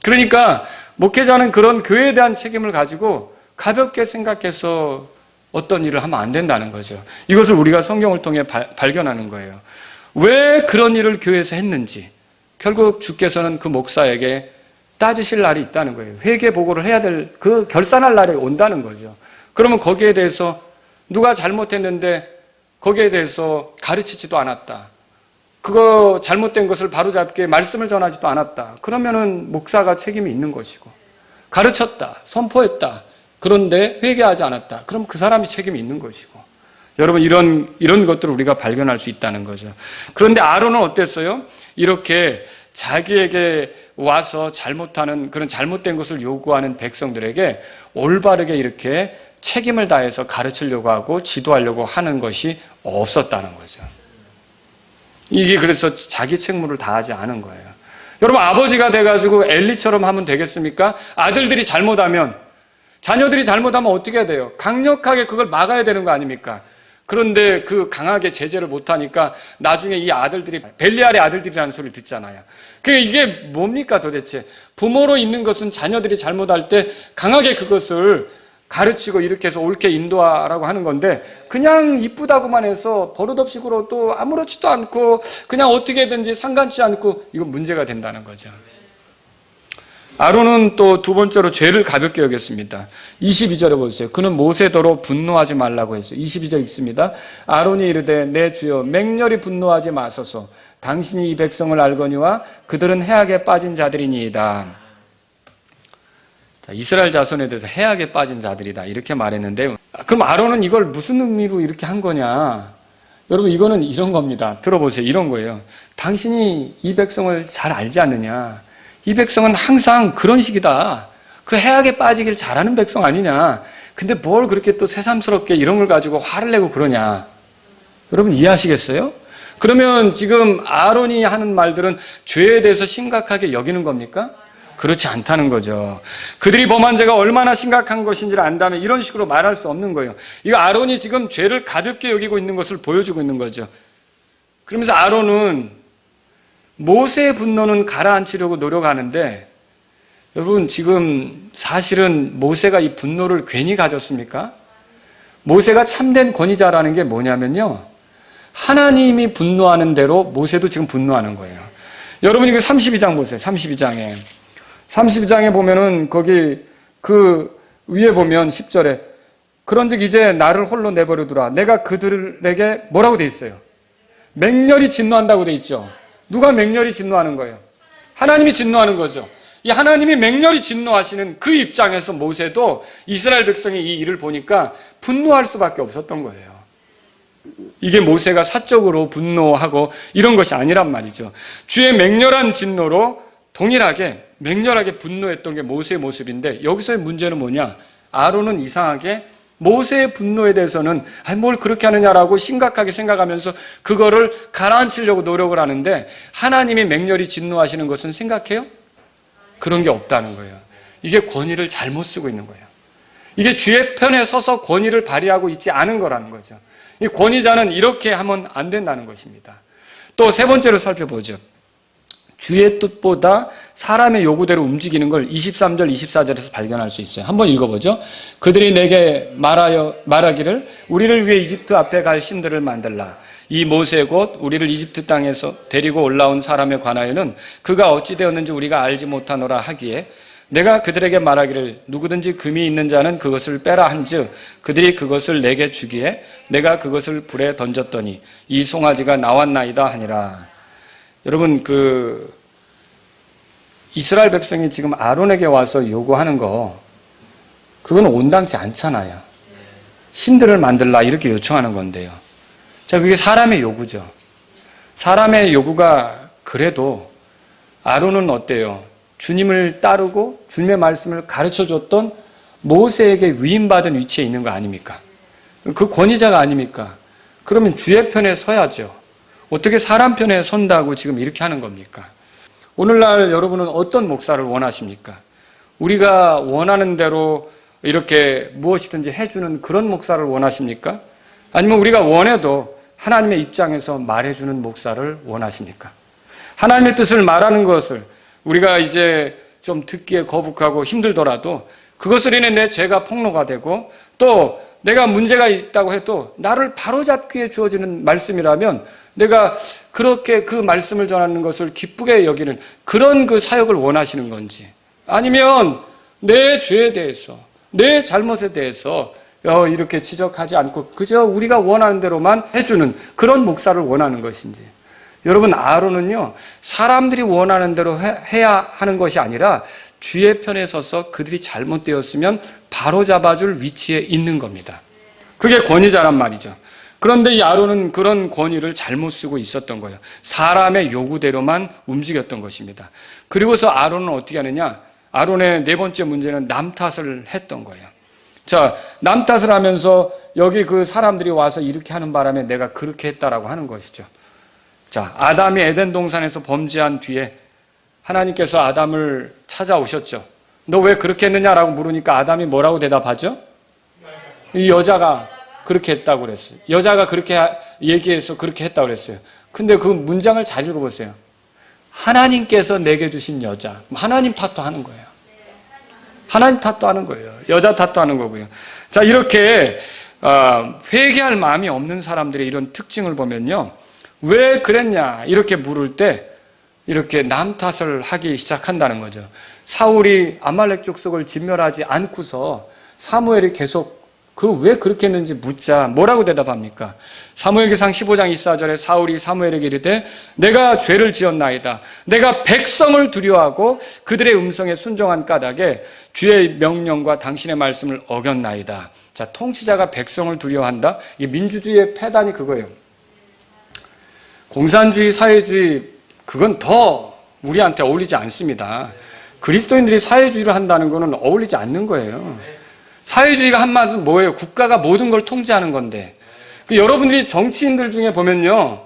그러니까 목회자는 그런 교회에 대한 책임을 가지고 가볍게 생각해서 어떤 일을 하면 안 된다는 거죠. 이것을 우리가 성경을 통해 발견하는 거예요. 왜 그런 일을 교회에서 했는지 결국 주께서는 그 목사에게 따지실 날이 있다는 거예요. 회개 보고를 해야 될 그 결산할 날이 온다는 거죠. 그러면 거기에 대해서 누가 잘못했는데 거기에 대해서 가르치지도 않았다. 그거 잘못된 것을 바로잡게 말씀을 전하지도 않았다. 그러면은 목사가 책임이 있는 것이고, 가르쳤다, 선포했다. 그런데 회개하지 않았다. 그럼 그 사람이 책임이 있는 것이고. 여러분, 이런 것들을 우리가 발견할 수 있다는 거죠. 그런데 아론은 어땠어요? 이렇게 자기에게 와서 잘못하는 그런 잘못된 것을 요구하는 백성들에게 올바르게 이렇게 책임을 다해서 가르치려고 하고 지도하려고 하는 것이 없었다는 거죠. 이게 그래서 자기 책무를 다하지 않은 거예요. 여러분, 아버지가 돼가지고 엘리처럼 하면 되겠습니까? 아들들이 잘못하면, 자녀들이 잘못하면 어떻게 해야 돼요? 강력하게 그걸 막아야 되는 거 아닙니까? 그런데 그 강하게 제재를 못하니까 나중에 이 아들들이 벨리알의 아들들이라는 소리를 듣잖아요. 그게 이게 뭡니까 도대체? 부모로 있는 것은 자녀들이 잘못할 때 강하게 그것을 가르치고 이렇게 해서 옳게 인도하라고 하는 건데, 그냥 이쁘다고만 해서 버릇없이 굴어도 아무렇지도 않고 그냥 어떻게든지 상관치 않고, 이건 문제가 된다는 거죠. 아론은 또 두 번째로 죄를 가볍게 여겼습니다. 22절에 보세요. 그는 모세더러 분노하지 말라고 했어요. 22절 읽습니다. 아론이 이르되 내 주여 맹렬히 분노하지 마소서. 당신이 이 백성을 알거니와 그들은 해악에 빠진 자들이니이다. 자, 이스라엘 자손에 대해서 해악에 빠진 자들이다 이렇게 말했는데, 그럼 아론은 이걸 무슨 의미로 이렇게 한 거냐? 여러분, 이거는 이런 겁니다. 들어보세요. 이런 거예요. 당신이 이 백성을 잘 알지 않느냐? 이 백성은 항상 그런 식이다. 그 해악에 빠지길 잘하는 백성 아니냐. 근데 뭘 그렇게 또 새삼스럽게 이런 걸 가지고 화를 내고 그러냐. 여러분 이해하시겠어요? 그러면 지금 아론이 하는 말들은 죄에 대해서 심각하게 여기는 겁니까? 그렇지 않다는 거죠. 그들이 범한 죄가 얼마나 심각한 것인지를 안다면 이런 식으로 말할 수 없는 거예요. 이거 아론이 지금 죄를 가볍게 여기고 있는 것을 보여주고 있는 거죠. 그러면서 아론은 모세의 분노는 가라앉히려고 노력하는데, 여러분 지금 사실은 모세가 이 분노를 괜히 가졌습니까? 모세가 참된 권위자라는 게 뭐냐면요, 하나님이 분노하는 대로 모세도 지금 분노하는 거예요. 여러분 이거 32장 보세요. 32장에 보면은 거기 그 위에 보면 10절에 그런즉 이제 나를 홀로 내버려두라. 내가 그들에게 뭐라고 돼 있어요? 맹렬히 진노한다고 돼 있죠. 누가 맹렬히 진노하는 거예요? 하나님이 진노하는 거죠. 이 하나님이 맹렬히 진노하시는 그 입장에서 모세도 이스라엘 백성이 이 일을 보니까 분노할 수밖에 없었던 거예요. 이게 모세가 사적으로 분노하고 이런 것이 아니란 말이죠. 주의 맹렬한 진노로 동일하게 맹렬하게 분노했던 게 모세의 모습인데, 여기서의 문제는 뭐냐? 아론은 이상하게 모세의 분노에 대해서는 뭘 그렇게 하느냐라고 심각하게 생각하면서 그거를 가라앉히려고 노력을 하는데, 하나님이 맹렬히 진노하시는 것은 생각해요? 그런 게 없다는 거예요. 이게 권위를 잘못 쓰고 있는 거예요. 이게 주의 편에 서서 권위를 발휘하고 있지 않은 거라는 거죠. 이 권위자는 이렇게 하면 안 된다는 것입니다. 또 세 번째로 살펴보죠. 주의 뜻보다 사람의 요구대로 움직이는 걸 23절, 24절에서 발견할 수 있어요. 한번 읽어보죠. 그들이 내게 말하기를 우리를 위해 이집트 앞에 갈 신들을 만들라. 이 모세 곧 우리를 이집트 땅에서 데리고 올라온 사람에 관하여는 그가 어찌 되었는지 우리가 알지 못하노라 하기에, 내가 그들에게 말하기를 누구든지 금이 있는 자는 그것을 빼라 한즉 그들이 그것을 내게 주기에 내가 그것을 불에 던졌더니 이 송아지가 나왔나이다 하니라. 여러분, 이스라엘 백성이 지금 아론에게 와서 요구하는 거, 그건 온당치 않잖아요. 신들을 만들라 이렇게 요청하는 건데요. 자, 그게 사람의 요구죠. 사람의 요구가 그래도 아론은 어때요? 주님을 따르고 주님의 말씀을 가르쳐 줬던 모세에게 위임받은 위치에 있는 거 아닙니까? 그 권위자가 아닙니까? 그러면 주의 편에 서야죠. 어떻게 사람 편에 선다고 지금 이렇게 하는 겁니까? 오늘날 여러분은 어떤 목사를 원하십니까? 우리가 원하는 대로 이렇게 무엇이든지 해주는 그런 목사를 원하십니까? 아니면 우리가 원해도 하나님의 입장에서 말해주는 목사를 원하십니까? 하나님의 뜻을 말하는 것을 우리가 이제 좀 듣기에 거북하고 힘들더라도 그것을 인해 내 죄가 폭로가 되고 또 내가 문제가 있다고 해도 나를 바로잡기 위해 주어지는 말씀이라면 내가 그렇게 그 말씀을 전하는 것을 기쁘게 여기는 그런 그 사역을 원하시는 건지, 아니면 내 죄에 대해서 내 잘못에 대해서 이렇게 지적하지 않고 그저 우리가 원하는 대로만 해주는 그런 목사를 원하는 것인지. 여러분, 아론은요, 사람들이 원하는 대로 해야 하는 것이 아니라 주의 편에 서서 그들이 잘못되었으면 바로잡아줄 위치에 있는 겁니다. 그게 권위자란 말이죠. 그런데 이 아론은 그런 권위를 잘못 쓰고 있었던 거예요. 사람의 요구대로만 움직였던 것입니다. 그리고서 아론은 어떻게 하느냐? 아론의 네 번째 문제는 남 탓을 했던 거예요. 자, 남 탓을 하면서 여기 그 사람들이 와서 이렇게 하는 바람에 내가 그렇게 했다라고 하는 것이죠. 자, 아담이 에덴 동산에서 범죄한 뒤에 하나님께서 아담을 찾아오셨죠. 너 왜 그렇게 했느냐라고 물으니까 아담이 뭐라고 대답하죠? 이 여자가 그렇게 했다고 그랬어요. 여자가 그렇게 얘기해서 그렇게 했다고 그랬어요. 근데 그 문장을 잘 읽어보세요. 하나님께서 내게 주신 여자. 하나님 탓도 하는 거예요. 하나님 탓도 하는 거예요. 여자 탓도 하는 거고요. 자, 이렇게 회개할 마음이 없는 사람들의 이런 특징을 보면요. 왜 그랬냐 이렇게 물을 때 이렇게 남 탓을 하기 시작한다는 거죠. 사울이 아말렉 족속을 진멸하지 않고서 사무엘이 계속 그 왜 그렇게 했는지 묻자 뭐라고 대답합니까? 사무엘기상 15장 24절에 사울이 사무엘에게 이르되 내가 죄를 지었나이다. 내가 백성을 두려워하고 그들의 음성에 순종한 까닭에 주의 명령과 당신의 말씀을 어겼나이다. 자, 통치자가 백성을 두려워한다? 이 민주주의의 폐단이 그거예요. 공산주의, 사회주의 그건 더 우리한테 어울리지 않습니다. 그리스도인들이 사회주의를 한다는 것은 어울리지 않는 거예요. 사회주의가 한마디로 뭐예요? 국가가 모든 걸 통제하는 건데. 여러분들이 정치인들 중에 보면요.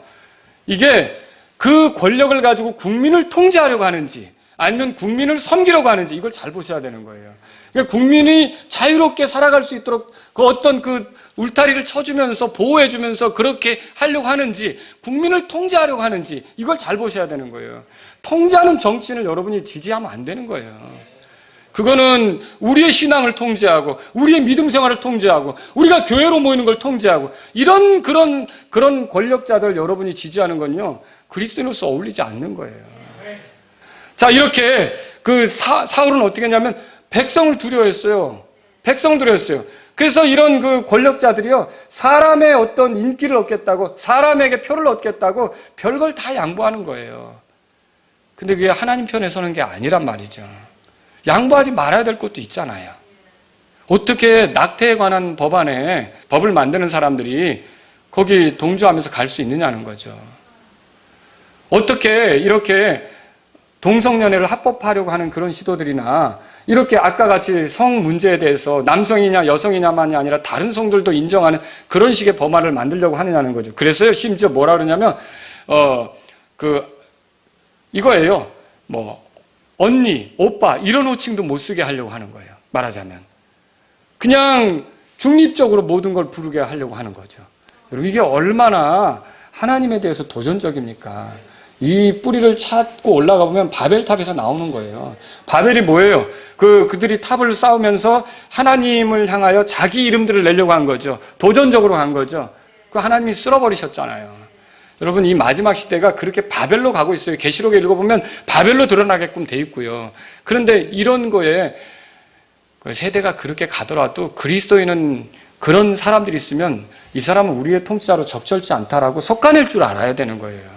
이게 그 권력을 가지고 국민을 통제하려고 하는지 아니면 국민을 섬기려고 하는지 이걸 잘 보셔야 되는 거예요. 그러니까 국민이 자유롭게 살아갈 수 있도록 그 어떤 그 울타리를 쳐주면서 보호해주면서 그렇게 하려고 하는지 국민을 통제하려고 하는지 이걸 잘 보셔야 되는 거예요. 통제하는 정치인을 여러분이 지지하면 안 되는 거예요. 그거는 우리의 신앙을 통제하고 우리의 믿음 생활을 통제하고 우리가 교회로 모이는 걸 통제하고 이런 그런 권력자들 여러분이 지지하는 건요 그리스도인으로서 어울리지 않는 거예요. 자, 이렇게 그 사울은 어떻게 했냐면 백성을 두려워했어요. 백성을 두려워했어요. 그래서 이런 그 권력자들이요 사람의 어떤 인기를 얻겠다고 사람에게 표를 얻겠다고 별걸 다 양보하는 거예요. 근데 그게 하나님 편에 서는 게 아니란 말이죠. 양보하지 말아야 될 것도 있잖아요. 어떻게 낙태에 관한 법안에 법을 만드는 사람들이 거기 동조하면서 갈 수 있느냐는 거죠. 어떻게 이렇게 동성연애를 합법화하려고 하는 그런 시도들이나 이렇게 아까 같이 성 문제에 대해서 남성이냐 여성이냐만이 아니라 다른 성들도 인정하는 그런 식의 법안을 만들려고 하느냐는 거죠. 그래서요 심지어 뭐라 그러냐면 이거예요. 뭐 언니, 오빠 이런 호칭도 못 쓰게 하려고 하는 거예요. 말하자면 그냥 중립적으로 모든 걸 부르게 하려고 하는 거죠. 여러분 이게 얼마나 하나님에 대해서 도전적입니까? 이 뿌리를 찾고 올라가 보면 바벨탑에서 나오는 거예요. 바벨이 뭐예요? 그들이 탑을 쌓으면서 하나님을 향하여 자기 이름들을 내려고 한 거죠. 도전적으로 한 거죠. 그 하나님이 쓸어버리셨잖아요. 여러분 이 마지막 시대가 그렇게 바벨로 가고 있어요. 계시록에 읽어보면 바벨로 드러나게끔 돼 있고요. 그런데 이런 거에 그 세대가 그렇게 가더라도 그리스도인은 그런 사람들이 있으면 이 사람은 우리의 통치자로 적절치 않다라고 속아낼 줄 알아야 되는 거예요.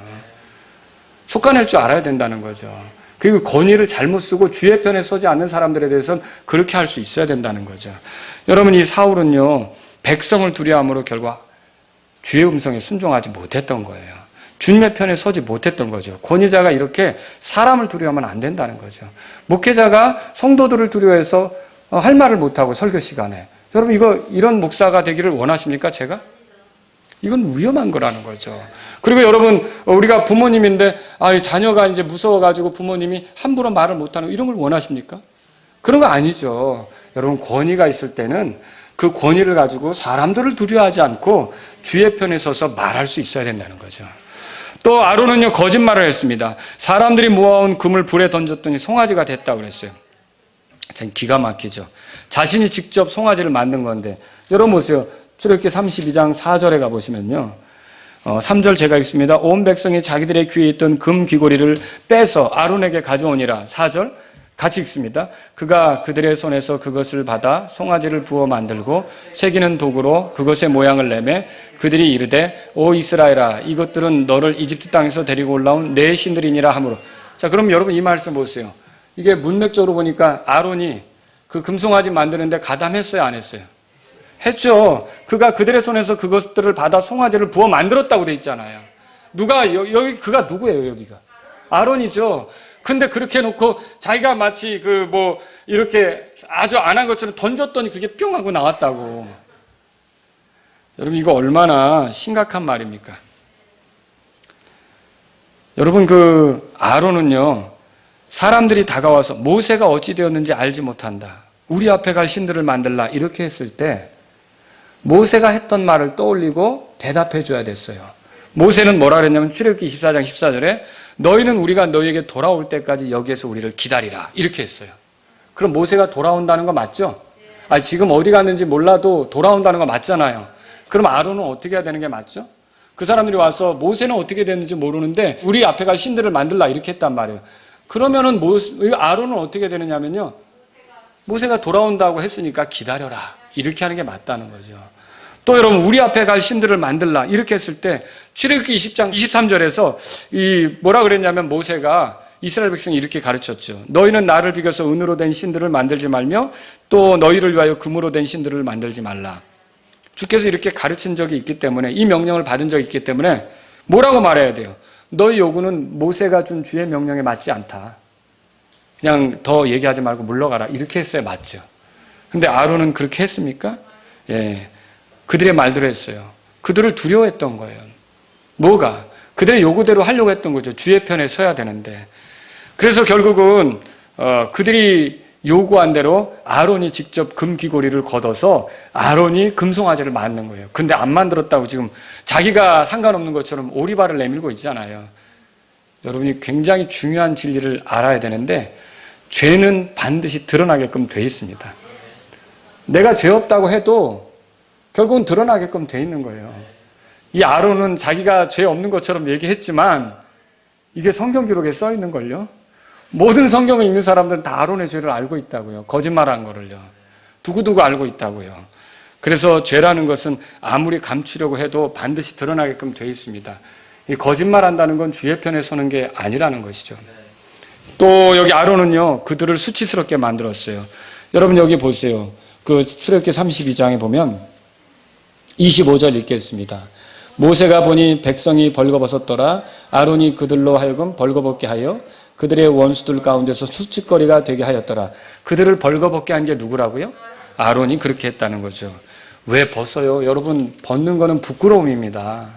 속아낼 줄 알아야 된다는 거죠. 그리고 권위를 잘못 쓰고 주의 편에 서지 않는 사람들에 대해서는 그렇게 할 수 있어야 된다는 거죠. 여러분 이 사울은요 백성을 두려워함으로 결국 주의 음성에 순종하지 못했던 거예요. 주님의 편에 서지 못했던 거죠. 권위자가 이렇게 사람을 두려워하면 안 된다는 거죠. 목회자가 성도들을 두려워해서 할 말을 못하고 설교 시간에. 여러분 이런 목사가 되기를 원하십니까? 제가? 이건 위험한 거라는 거죠. 그리고 여러분 우리가 부모님인데 자녀가 이제 무서워가지고 부모님이 함부로 말을 못하는 이런 걸 원하십니까? 그런 거 아니죠. 여러분 권위가 있을 때는 그 권위를 가지고 사람들을 두려워하지 않고 주의 편에 서서 말할 수 있어야 된다는 거죠. 또 아론은요 거짓말을 했습니다. 사람들이 모아온 금을 불에 던졌더니 송아지가 됐다고 그랬어요. 참 기가 막히죠. 자신이 직접 송아지를 만든 건데 여러분 보세요. 출애굽기 32장 4절에 가보시면요. 3절 제가 읽습니다. 온 백성이 자기들의 귀에 있던 금 귀고리를 빼서 아론에게 가져오니라. 4절 같이 읽습니다. 그가 그들의 손에서 그것을 받아 송아지를 부어 만들고 새기는 도구로 그것의 모양을 내매 그들이 이르되 오 이스라엘아 이것들은 너를 이집트 땅에서 데리고 올라온 내 신들이니라 하므로. 자 그럼 여러분 이 말씀 보세요. 이게 문맥적으로 보니까 아론이 그 금송아지 만드는데 가담했어요 안 했어요? 했죠. 그가 그들의 손에서 그것들을 받아 송아지를 부어 만들었다고 돼 있잖아요. 누가 여기 그가 누구예요 여기가? 아론이죠. 근데 그렇게 해놓고 자기가 마치 이렇게 아주 안 한 것처럼 던졌더니 그게 뿅 하고 나왔다고. 여러분 이거 얼마나 심각한 말입니까? 여러분 아론은요 사람들이 다가와서 모세가 어찌 되었는지 알지 못한다. 우리 앞에 갈 신들을 만들라 이렇게 했을 때 모세가 했던 말을 떠올리고 대답해 줘야 됐어요. 모세는 뭐라 그랬냐면 출애굽기 24장 14절에 너희는 우리가 너희에게 돌아올 때까지 여기에서 우리를 기다리라 이렇게 했어요. 그럼 모세가 돌아온다는 거 맞죠? 지금 어디 갔는지 몰라도 돌아온다는 거 맞잖아요. 그럼 아론은 어떻게 해야 되는 게 맞죠? 그 사람들이 와서 모세는 어떻게 됐는지 모르는데 우리 앞에 갈 신들을 만들라 이렇게 했단 말이에요. 그러면은 아론은 어떻게 되느냐면요. 모세가 돌아온다고 했으니까 기다려라 이렇게 하는 게 맞다는 거죠. 또 여러분 우리 앞에 갈 신들을 만들라 이렇게 했을 때 출애굽기 20장 23절에서 뭐라 그랬냐면 모세가 이스라엘 백성이 이렇게 가르쳤죠. 너희는 나를 비교해서 은으로 된 신들을 만들지 말며 또 너희를 위하여 금으로 된 신들을 만들지 말라. 주께서 이렇게 가르친 적이 있기 때문에 이 명령을 받은 적이 있기 때문에 뭐라고 말해야 돼요? 너희 요구는 모세가 준 주의 명령에 맞지 않다. 그냥 더 얘기하지 말고 물러가라 이렇게 했어야 맞죠. 근데 아론은 그렇게 했습니까? 예. 그들의 말대로 했어요. 그들을 두려워했던 거예요. 뭐가? 그들의 요구대로 하려고 했던 거죠. 주의 편에 서야 되는데. 그래서 결국은 그들이 요구한 대로 아론이 직접 금 귀고리를 걷어서 아론이 금송아지를 만든 거예요. 근데 안 만들었다고 지금 자기가 상관없는 것처럼 오리발을 내밀고 있잖아요. 여러분이 굉장히 중요한 진리를 알아야 되는데 죄는 반드시 드러나게끔 돼 있습니다. 내가 죄 없다고 해도 결국은 드러나게끔 돼 있는 거예요. 이 아론은 자기가 죄 없는 것처럼 얘기했지만 이게 성경 기록에 써 있는 걸요. 모든 성경을 읽는 사람들은 다 아론의 죄를 알고 있다고요. 거짓말한 거를요. 두고두고 알고 있다고요. 그래서 죄라는 것은 아무리 감추려고 해도 반드시 드러나게끔 돼 있습니다. 이 거짓말한다는 건 주의 편에 서는 게 아니라는 것이죠. 또 여기 아론은요. 그들을 수치스럽게 만들었어요. 여러분 여기 보세요. 출애굽기 32장에 보면 25절 읽겠습니다. 모세가 보니 백성이 벌거벗었더라. 아론이 그들로 하여금 벌거벗게 하여 그들의 원수들 가운데서 수치거리가 되게 하였더라. 그들을 벌거벗게 한 게 누구라고요? 아론이 그렇게 했다는 거죠. 왜 벗어요? 여러분 벗는 거는 부끄러움입니다.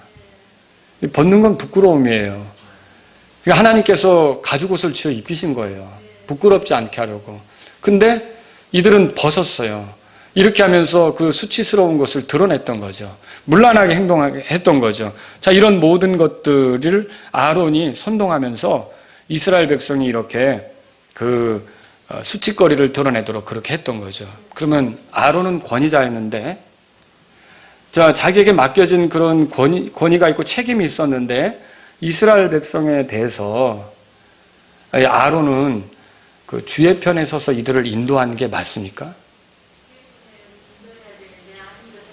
벗는 건 부끄러움이에요. 하나님께서 가죽옷을 지어 입히신 거예요. 부끄럽지 않게 하려고. 근데 이들은 벗었어요. 이렇게 하면서 그 수치스러운 것을 드러냈던 거죠. 문란하게 행동하게 했던 거죠. 자, 이런 모든 것들을 아론이 선동하면서 이스라엘 백성이 이렇게 수치거리를 드러내도록 그렇게 했던 거죠. 그러면 아론은 권위자였는데, 자기에게 맡겨진 그런 권위가 있고 책임이 있었는데, 이스라엘 백성에 대해서 아론은 그 주의 편에 서서 이들을 인도한 게 맞습니까?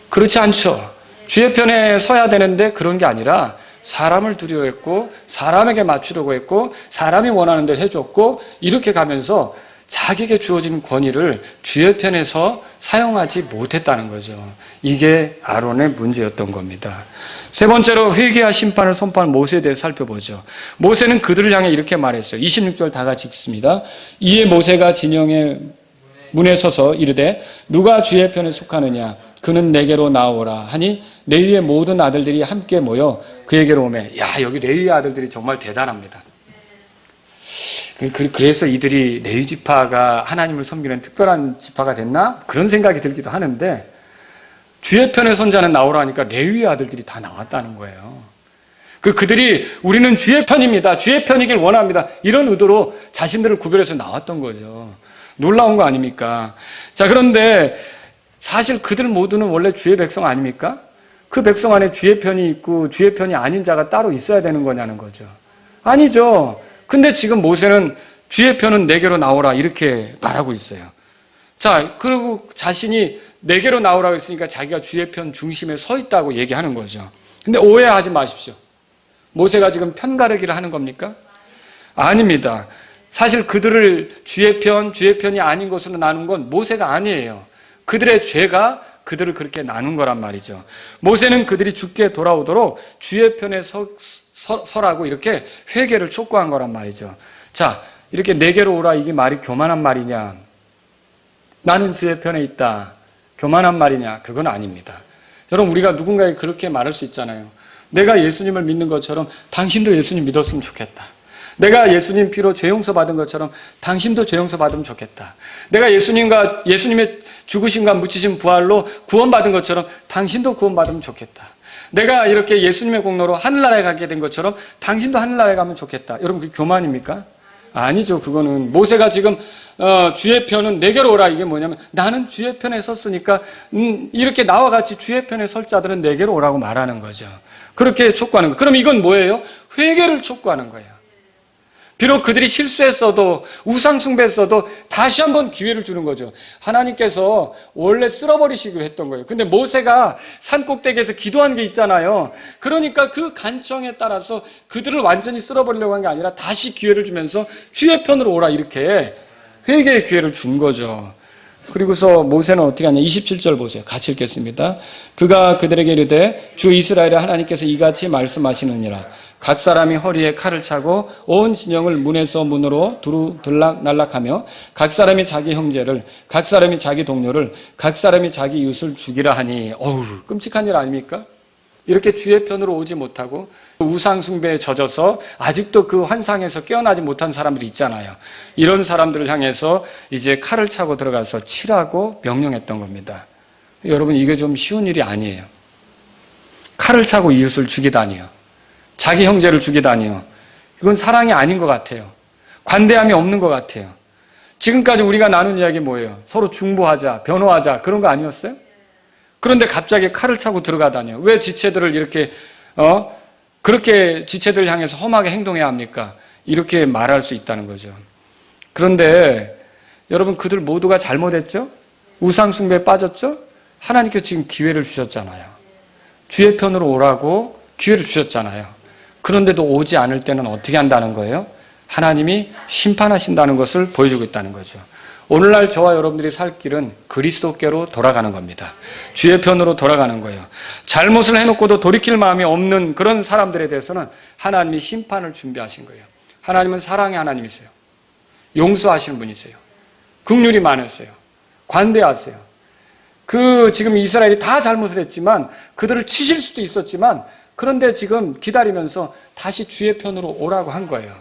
그렇지 않죠. 주의 편에 서야 되는데 그런 게 아니라 사람을 두려워했고 사람에게 맞추려고 했고 사람이 원하는 대로 해줬고 이렇게 가면서 자기에게 주어진 권위를 주의 편에서 사용하지 못했다는 거죠. 이게 아론의 문제였던 겁니다. 세 번째로 회개와 심판을 선포한 모세에 대해 살펴보죠. 모세는 그들을 향해 이렇게 말했어요. 26절 다 같이 읽습니다. 이에 모세가 진영의 문에 서서 이르되 누가 주의 편에 속하느냐 그는 내게로 나오라 하니 레위의 모든 아들들이 함께 모여 그에게로 오매. 야, 여기 레위의 아들들이 정말 대단합니다. 그래서 이들이 레위 지파가 하나님을 섬기는 특별한 지파가 됐나? 그런 생각이 들기도 하는데 주의 편의 선자는 나오라니까 레위의 아들들이 다 나왔다는 거예요. 그들이 우리는 주의 편입니다. 주의 편이길 원합니다. 이런 의도로 자신들을 구별해서 나왔던 거죠. 놀라운 거 아닙니까? 자, 그런데 사실 그들 모두는 원래 주의 백성 아닙니까? 그 백성 안에 주의 편이 있고 주의 편이 아닌 자가 따로 있어야 되는 거냐는 거죠. 아니죠. 근데 지금 모세는 주의 편은 내게로 나오라 이렇게 말하고 있어요. 자, 그리고 자신이 내게로 나오라고 했으니까 자기가 주의 편 중심에 서 있다고 얘기하는 거죠. 근데 오해하지 마십시오. 모세가 지금 편가르기를 하는 겁니까? 아닙니다. 사실 그들을 주의 편이 아닌 것으로 나눈 건 모세가 아니에요. 그들의 죄가 그들을 그렇게 나눈 거란 말이죠. 모세는 그들이 죽게 돌아오도록 주의 편에 서라고 이렇게 회개를 촉구한 거란 말이죠. 자, 이렇게 내게로 오라 이게 말이 교만한 말이냐? 나는 주의 편에 있다. 교만한 말이냐? 그건 아닙니다. 여러분, 우리가 누군가에게 그렇게 말할 수 있잖아요. 내가 예수님을 믿는 것처럼 당신도 예수님 믿었으면 좋겠다. 내가 예수님 피로 죄 용서 받은 것처럼 당신도 죄 용서 받으면 좋겠다. 내가 예수님의 죽으심과 묻히심 부활로 구원받은 것처럼 당신도 구원받으면 좋겠다. 내가 이렇게 예수님의 공로로 하늘나라에 가게 된 것처럼 당신도 하늘나라에 가면 좋겠다. 여러분, 그게 교만입니까? 아니죠. 그거는 모세가 지금 주의 편은 내게로 오라 이게 뭐냐면 나는 주의 편에 섰으니까 이렇게 나와 같이 주의 편에 설 자들은 내게로 오라고 말하는 거죠. 그렇게 촉구하는 거예요. 그럼 이건 뭐예요? 회개를 촉구하는 거예요. 비록 그들이 실수했어도 우상 숭배했어도 다시 한번 기회를 주는 거죠. 하나님께서 원래 쓸어버리시기로 했던 거예요. 근데 모세가 산 꼭대기에서 기도한 게 있잖아요. 그러니까 그 간청에 따라서 그들을 완전히 쓸어버리려고 한 게 아니라 다시 기회를 주면서 주의 편으로 오라 이렇게 회개의 기회를 준 거죠. 그리고서 모세는 어떻게 하냐? 27절 보세요. 같이 읽겠습니다. 그가 그들에게 이르되 주 이스라엘의 하나님께서 이같이 말씀하시느니라. 각 사람이 허리에 칼을 차고 온 진영을 문에서 문으로 두루 들락날락하며 각 사람이 자기 형제를, 각 사람이 자기 동료를, 각 사람이 자기 이웃을 죽이라 하니 어우, 끔찍한 일 아닙니까? 이렇게 주의 편으로 오지 못하고 우상 숭배에 젖어서 아직도 그 환상에서 깨어나지 못한 사람들이 있잖아요. 이런 사람들을 향해서 이제 칼을 차고 들어가서 치라고 명령했던 겁니다. 여러분, 이게 좀 쉬운 일이 아니에요. 칼을 차고 이웃을 죽이다니요. 자기 형제를 죽이다니요. 이건 사랑이 아닌 것 같아요. 관대함이 없는 것 같아요. 지금까지 우리가 나눈 이야기 뭐예요? 서로 중보하자, 변호하자 그런 거 아니었어요? 그런데 갑자기 칼을 차고 들어가다니요. 왜 지체들을 이렇게 그렇게 지체들을 향해서 험하게 행동해야 합니까? 이렇게 말할 수 있다는 거죠. 그런데 여러분, 그들 모두가 잘못했죠? 우상 숭배에 빠졌죠? 하나님께서 지금 기회를 주셨잖아요. 주의 편으로 오라고 기회를 주셨잖아요. 그런데도 오지 않을 때는 어떻게 한다는 거예요? 하나님이 심판하신다는 것을 보여주고 있다는 거죠. 오늘날 저와 여러분들이 살 길은 그리스도께로 돌아가는 겁니다. 주의 편으로 돌아가는 거예요. 잘못을 해놓고도 돌이킬 마음이 없는 그런 사람들에 대해서는 하나님이 심판을 준비하신 거예요. 하나님은 사랑의 하나님이세요. 용서하시는 분이세요. 긍휼이 많으세요. 관대하세요. 지금 이스라엘이 다 잘못을 했지만 그들을 치실 수도 있었지만 그런데 지금 기다리면서 다시 주의 편으로 오라고 한 거예요.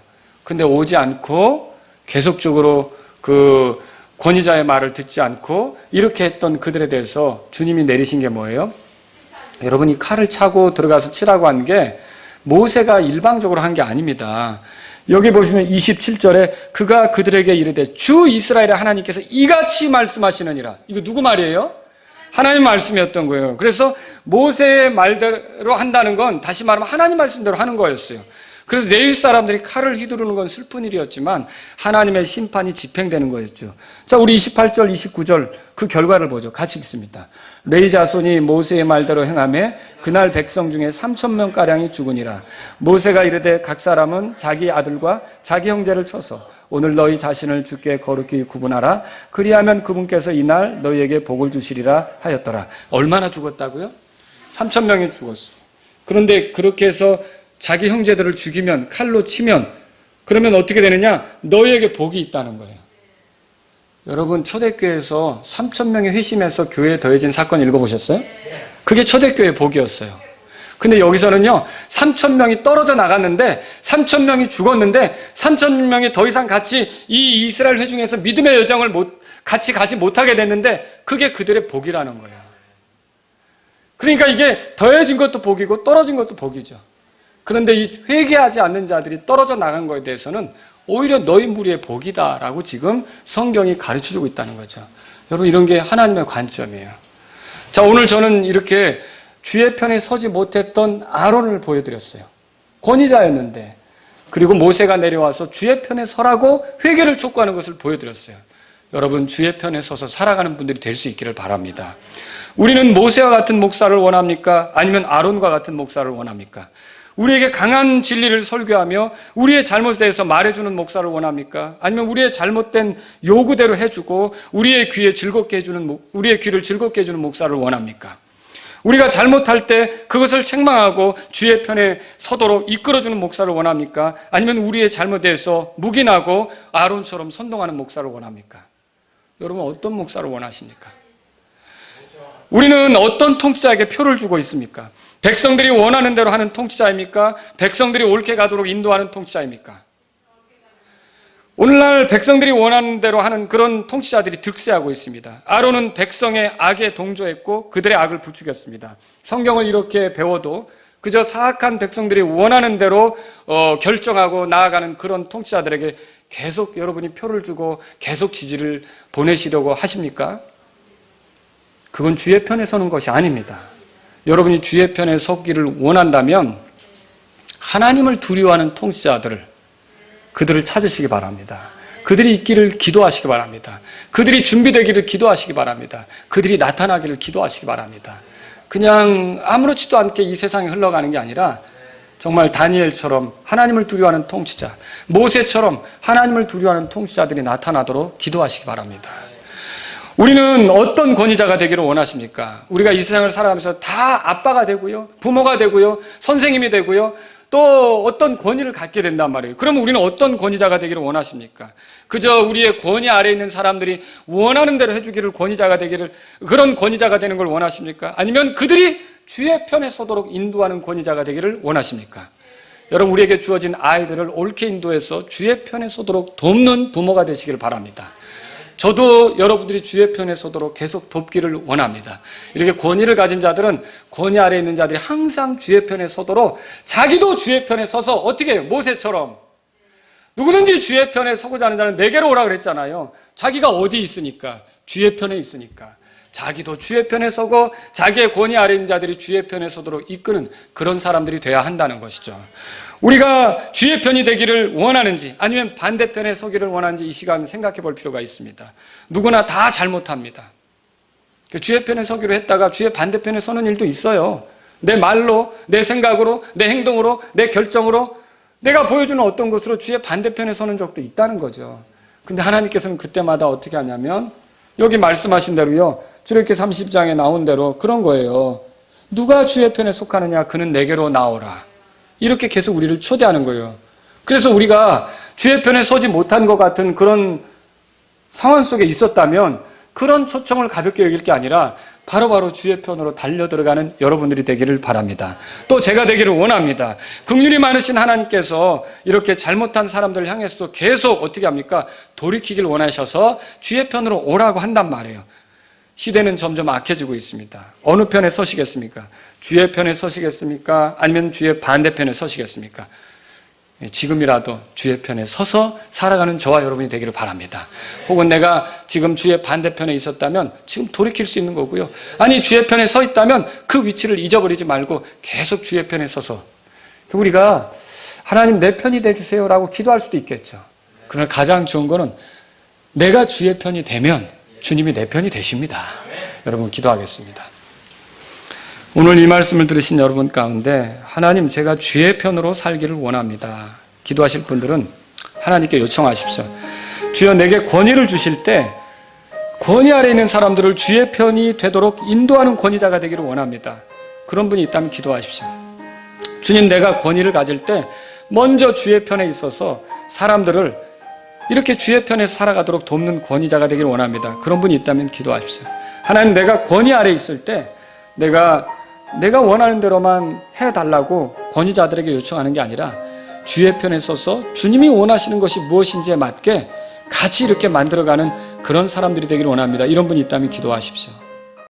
근데 오지 않고 계속적으로 그 권위자의 말을 듣지 않고 이렇게 했던 그들에 대해서 주님이 내리신 게 뭐예요? 여러분이 칼을 차고 들어가서 치라고 한 게 모세가 일방적으로 한 게 아닙니다. 여기 보시면 27절에 그가 그들에게 이르되 주 이스라엘의 하나님께서 이같이 말씀하시느니라. 이거 누구 말이에요? 하나님 말씀이었던 거예요. 그래서 모세의 말대로 한다는 건 다시 말하면 하나님 말씀대로 하는 거였어요. 그래서 내일 사람들이 칼을 휘두르는 건 슬픈 일이었지만 하나님의 심판이 집행되는 거였죠. 자, 우리 28절, 29절 그 결과를 보죠. 같이 읽습니다. 레위 자손이 모세의 말대로 행하매 그날 백성 중에 3,000명가량이 죽으니라. 모세가 이르되 각 사람은 자기 아들과 자기 형제를 쳐서 오늘 너희 자신을 주께 거룩히 구분하라. 그리하면 그분께서 이날 너희에게 복을 주시리라 하였더라. 얼마나 죽었다고요? 3,000명이 죽었어. 그런데 그렇게 해서 자기 형제들을 죽이면, 칼로 치면, 그러면 어떻게 되느냐? 너희에게 복이 있다는 거예요. 여러분, 초대교회에서 3,000명이 회심해서 교회에 더해진 사건 읽어보셨어요? 그게 초대교회의 복이었어요. 근데 여기서는요, 3,000명이 떨어져 나갔는데, 3,000명이 죽었는데, 3,000명이 더 이상 같이 이 이스라엘 회중에서 믿음의 여정을 같이 가지 못하게 됐는데, 그게 그들의 복이라는 거예요. 그러니까 이게 더해진 것도 복이고 떨어진 것도 복이죠. 그런데 이 회개하지 않는 자들이 떨어져 나간 거에 대해서는 오히려 너희 무리의 복이다라고 지금 성경이 가르쳐주고 있다는 거죠. 여러분, 이런 게 하나님의 관점이에요. 자, 오늘 저는 이렇게 주의 편에 서지 못했던 아론을 보여드렸어요. 권위자였는데, 그리고 모세가 내려와서 주의 편에 서라고 회개를 촉구하는 것을 보여드렸어요. 여러분, 주의 편에 서서 살아가는 분들이 될 수 있기를 바랍니다. 우리는 모세와 같은 목사를 원합니까? 아니면 아론과 같은 목사를 원합니까? 우리에게 강한 진리를 설교하며 우리의 잘못에 대해서 말해주는 목사를 원합니까? 아니면 우리의 잘못된 요구대로 해주고 우리의 귀를 즐겁게 해주는 목사를 원합니까? 우리가 잘못할 때 그것을 책망하고 주의 편에 서도록 이끌어주는 목사를 원합니까? 아니면 우리의 잘못에 대해서 묵인하고 아론처럼 선동하는 목사를 원합니까? 여러분, 어떤 목사를 원하십니까? 우리는 어떤 통치자에게 표를 주고 있습니까? 백성들이 원하는 대로 하는 통치자입니까? 백성들이 옳게 가도록 인도하는 통치자입니까? 오늘날 백성들이 원하는 대로 하는 그런 통치자들이 득세하고 있습니다. 아론은 백성의 악에 동조했고 그들의 악을 부추겼습니다. 성경을 이렇게 배워도 그저 사악한 백성들이 원하는 대로 결정하고 나아가는 그런 통치자들에게 계속 여러분이 표를 주고 계속 지지를 보내시려고 하십니까? 그건 주의 편에 서는 것이 아닙니다. 여러분이 주의 편에 서기를 원한다면 하나님을 두려워하는 통치자들을, 그들을 찾으시기 바랍니다. 그들이 있기를 기도하시기 바랍니다. 그들이 준비되기를 기도하시기 바랍니다. 그들이 나타나기를 기도하시기 바랍니다. 그냥 아무렇지도 않게 이 세상에 흘러가는 게 아니라 정말 다니엘처럼 하나님을 두려워하는 통치자, 모세처럼 하나님을 두려워하는 통치자들이 나타나도록 기도하시기 바랍니다. 우리는 어떤 권위자가 되기를 원하십니까? 우리가 이 세상을 살아가면서 다 아빠가 되고요, 부모가 되고요, 선생님이 되고요, 또 어떤 권위를 갖게 된단 말이에요. 그럼 우리는 어떤 권위자가 되기를 원하십니까? 그저 우리의 권위 아래에 있는 사람들이 원하는 대로 해주기를 권위자가 되기를, 그런 권위자가 되는 걸 원하십니까? 아니면 그들이 주의 편에 서도록 인도하는 권위자가 되기를 원하십니까? 여러분, 우리에게 주어진 아이들을 옳게 인도해서 주의 편에 서도록 돕는 부모가 되시기를 바랍니다. 저도 여러분들이 주의 편에 서도록 계속 돕기를 원합니다. 이렇게 권위를 가진 자들은 권위 아래에 있는 자들이 항상 주의 편에 서도록 자기도 주의 편에 서서 어떻게 해요? 모세처럼 누구든지 주의 편에 서고자 하는 자는 내게로 오라 그랬잖아요. 자기가 어디 있으니까? 주의 편에 있으니까. 자기도 주의 편에 서고 자기의 권위 아래에 있는 자들이 주의 편에 서도록 이끄는 그런 사람들이 돼야 한다는 것이죠. 우리가 주의 편이 되기를 원하는지 아니면 반대편에 서기를 원하는지 이 시간 생각해 볼 필요가 있습니다. 누구나 다 잘못합니다. 주의 편에 서기로 했다가 주의 반대편에 서는 일도 있어요. 내 말로, 내 생각으로, 내 행동으로, 내 결정으로 내가 보여주는 어떤 것으로 주의 반대편에 서는 적도 있다는 거죠. 근데 하나님께서는 그때마다 어떻게 하냐면 여기 말씀하신 대로요, 출애굽기 30장에 나온 대로 그런 거예요. 누가 주의 편에 속하느냐? 그는 내게로 나오라. 이렇게 계속 우리를 초대하는 거예요. 그래서 우리가 주의 편에 서지 못한 것 같은 그런 상황 속에 있었다면 그런 초청을 가볍게 여길 게 아니라 바로바로 주의 편으로 달려 들어가는 여러분들이 되기를 바랍니다. 또 제가 되기를 원합니다. 긍휼이 많으신 하나님께서 이렇게 잘못한 사람들을 향해서도 계속 어떻게 합니까? 돌이키길 원하셔서 주의 편으로 오라고 한단 말이에요. 시대는 점점 악해지고 있습니다. 어느 편에 서시겠습니까? 주의 편에 서시겠습니까? 아니면 주의 반대편에 서시겠습니까? 지금이라도 주의 편에 서서 살아가는 저와 여러분이 되기를 바랍니다. 혹은 내가 지금 주의 반대편에 있었다면 지금 돌이킬 수 있는 거고요. 아니, 주의 편에 서 있다면 그 위치를 잊어버리지 말고 계속 주의 편에 서서 우리가 하나님 내 편이 돼주세요라고 기도할 수도 있겠죠. 그러나 가장 좋은 거는 내가 주의 편이 되면 주님이 내 편이 되십니다. 여러분 기도하겠습니다. 오늘 이 말씀을 들으신 여러분 가운데 하나님 제가 주의 편으로 살기를 원합니다. 기도하실 분들은 하나님께 요청하십시오. 주여 내게 권위를 주실 때 권위 아래 있는 사람들을 주의 편이 되도록 인도하는 권위자가 되기를 원합니다. 그런 분이 있다면 기도하십시오. 주님 내가 권위를 가질 때 먼저 주의 편에 있어서 사람들을 이렇게 주의 편에서 살아가도록 돕는 권위자가 되기를 원합니다. 그런 분이 있다면 기도하십시오. 하나님 내가 권위 아래 있을 때 내가 원하는 대로만 해달라고 권위자들에게 요청하는 게 아니라 주의 편에 서서 주님이 원하시는 것이 무엇인지에 맞게 같이 이렇게 만들어가는 그런 사람들이 되기를 원합니다. 이런 분이 있다면 기도하십시오.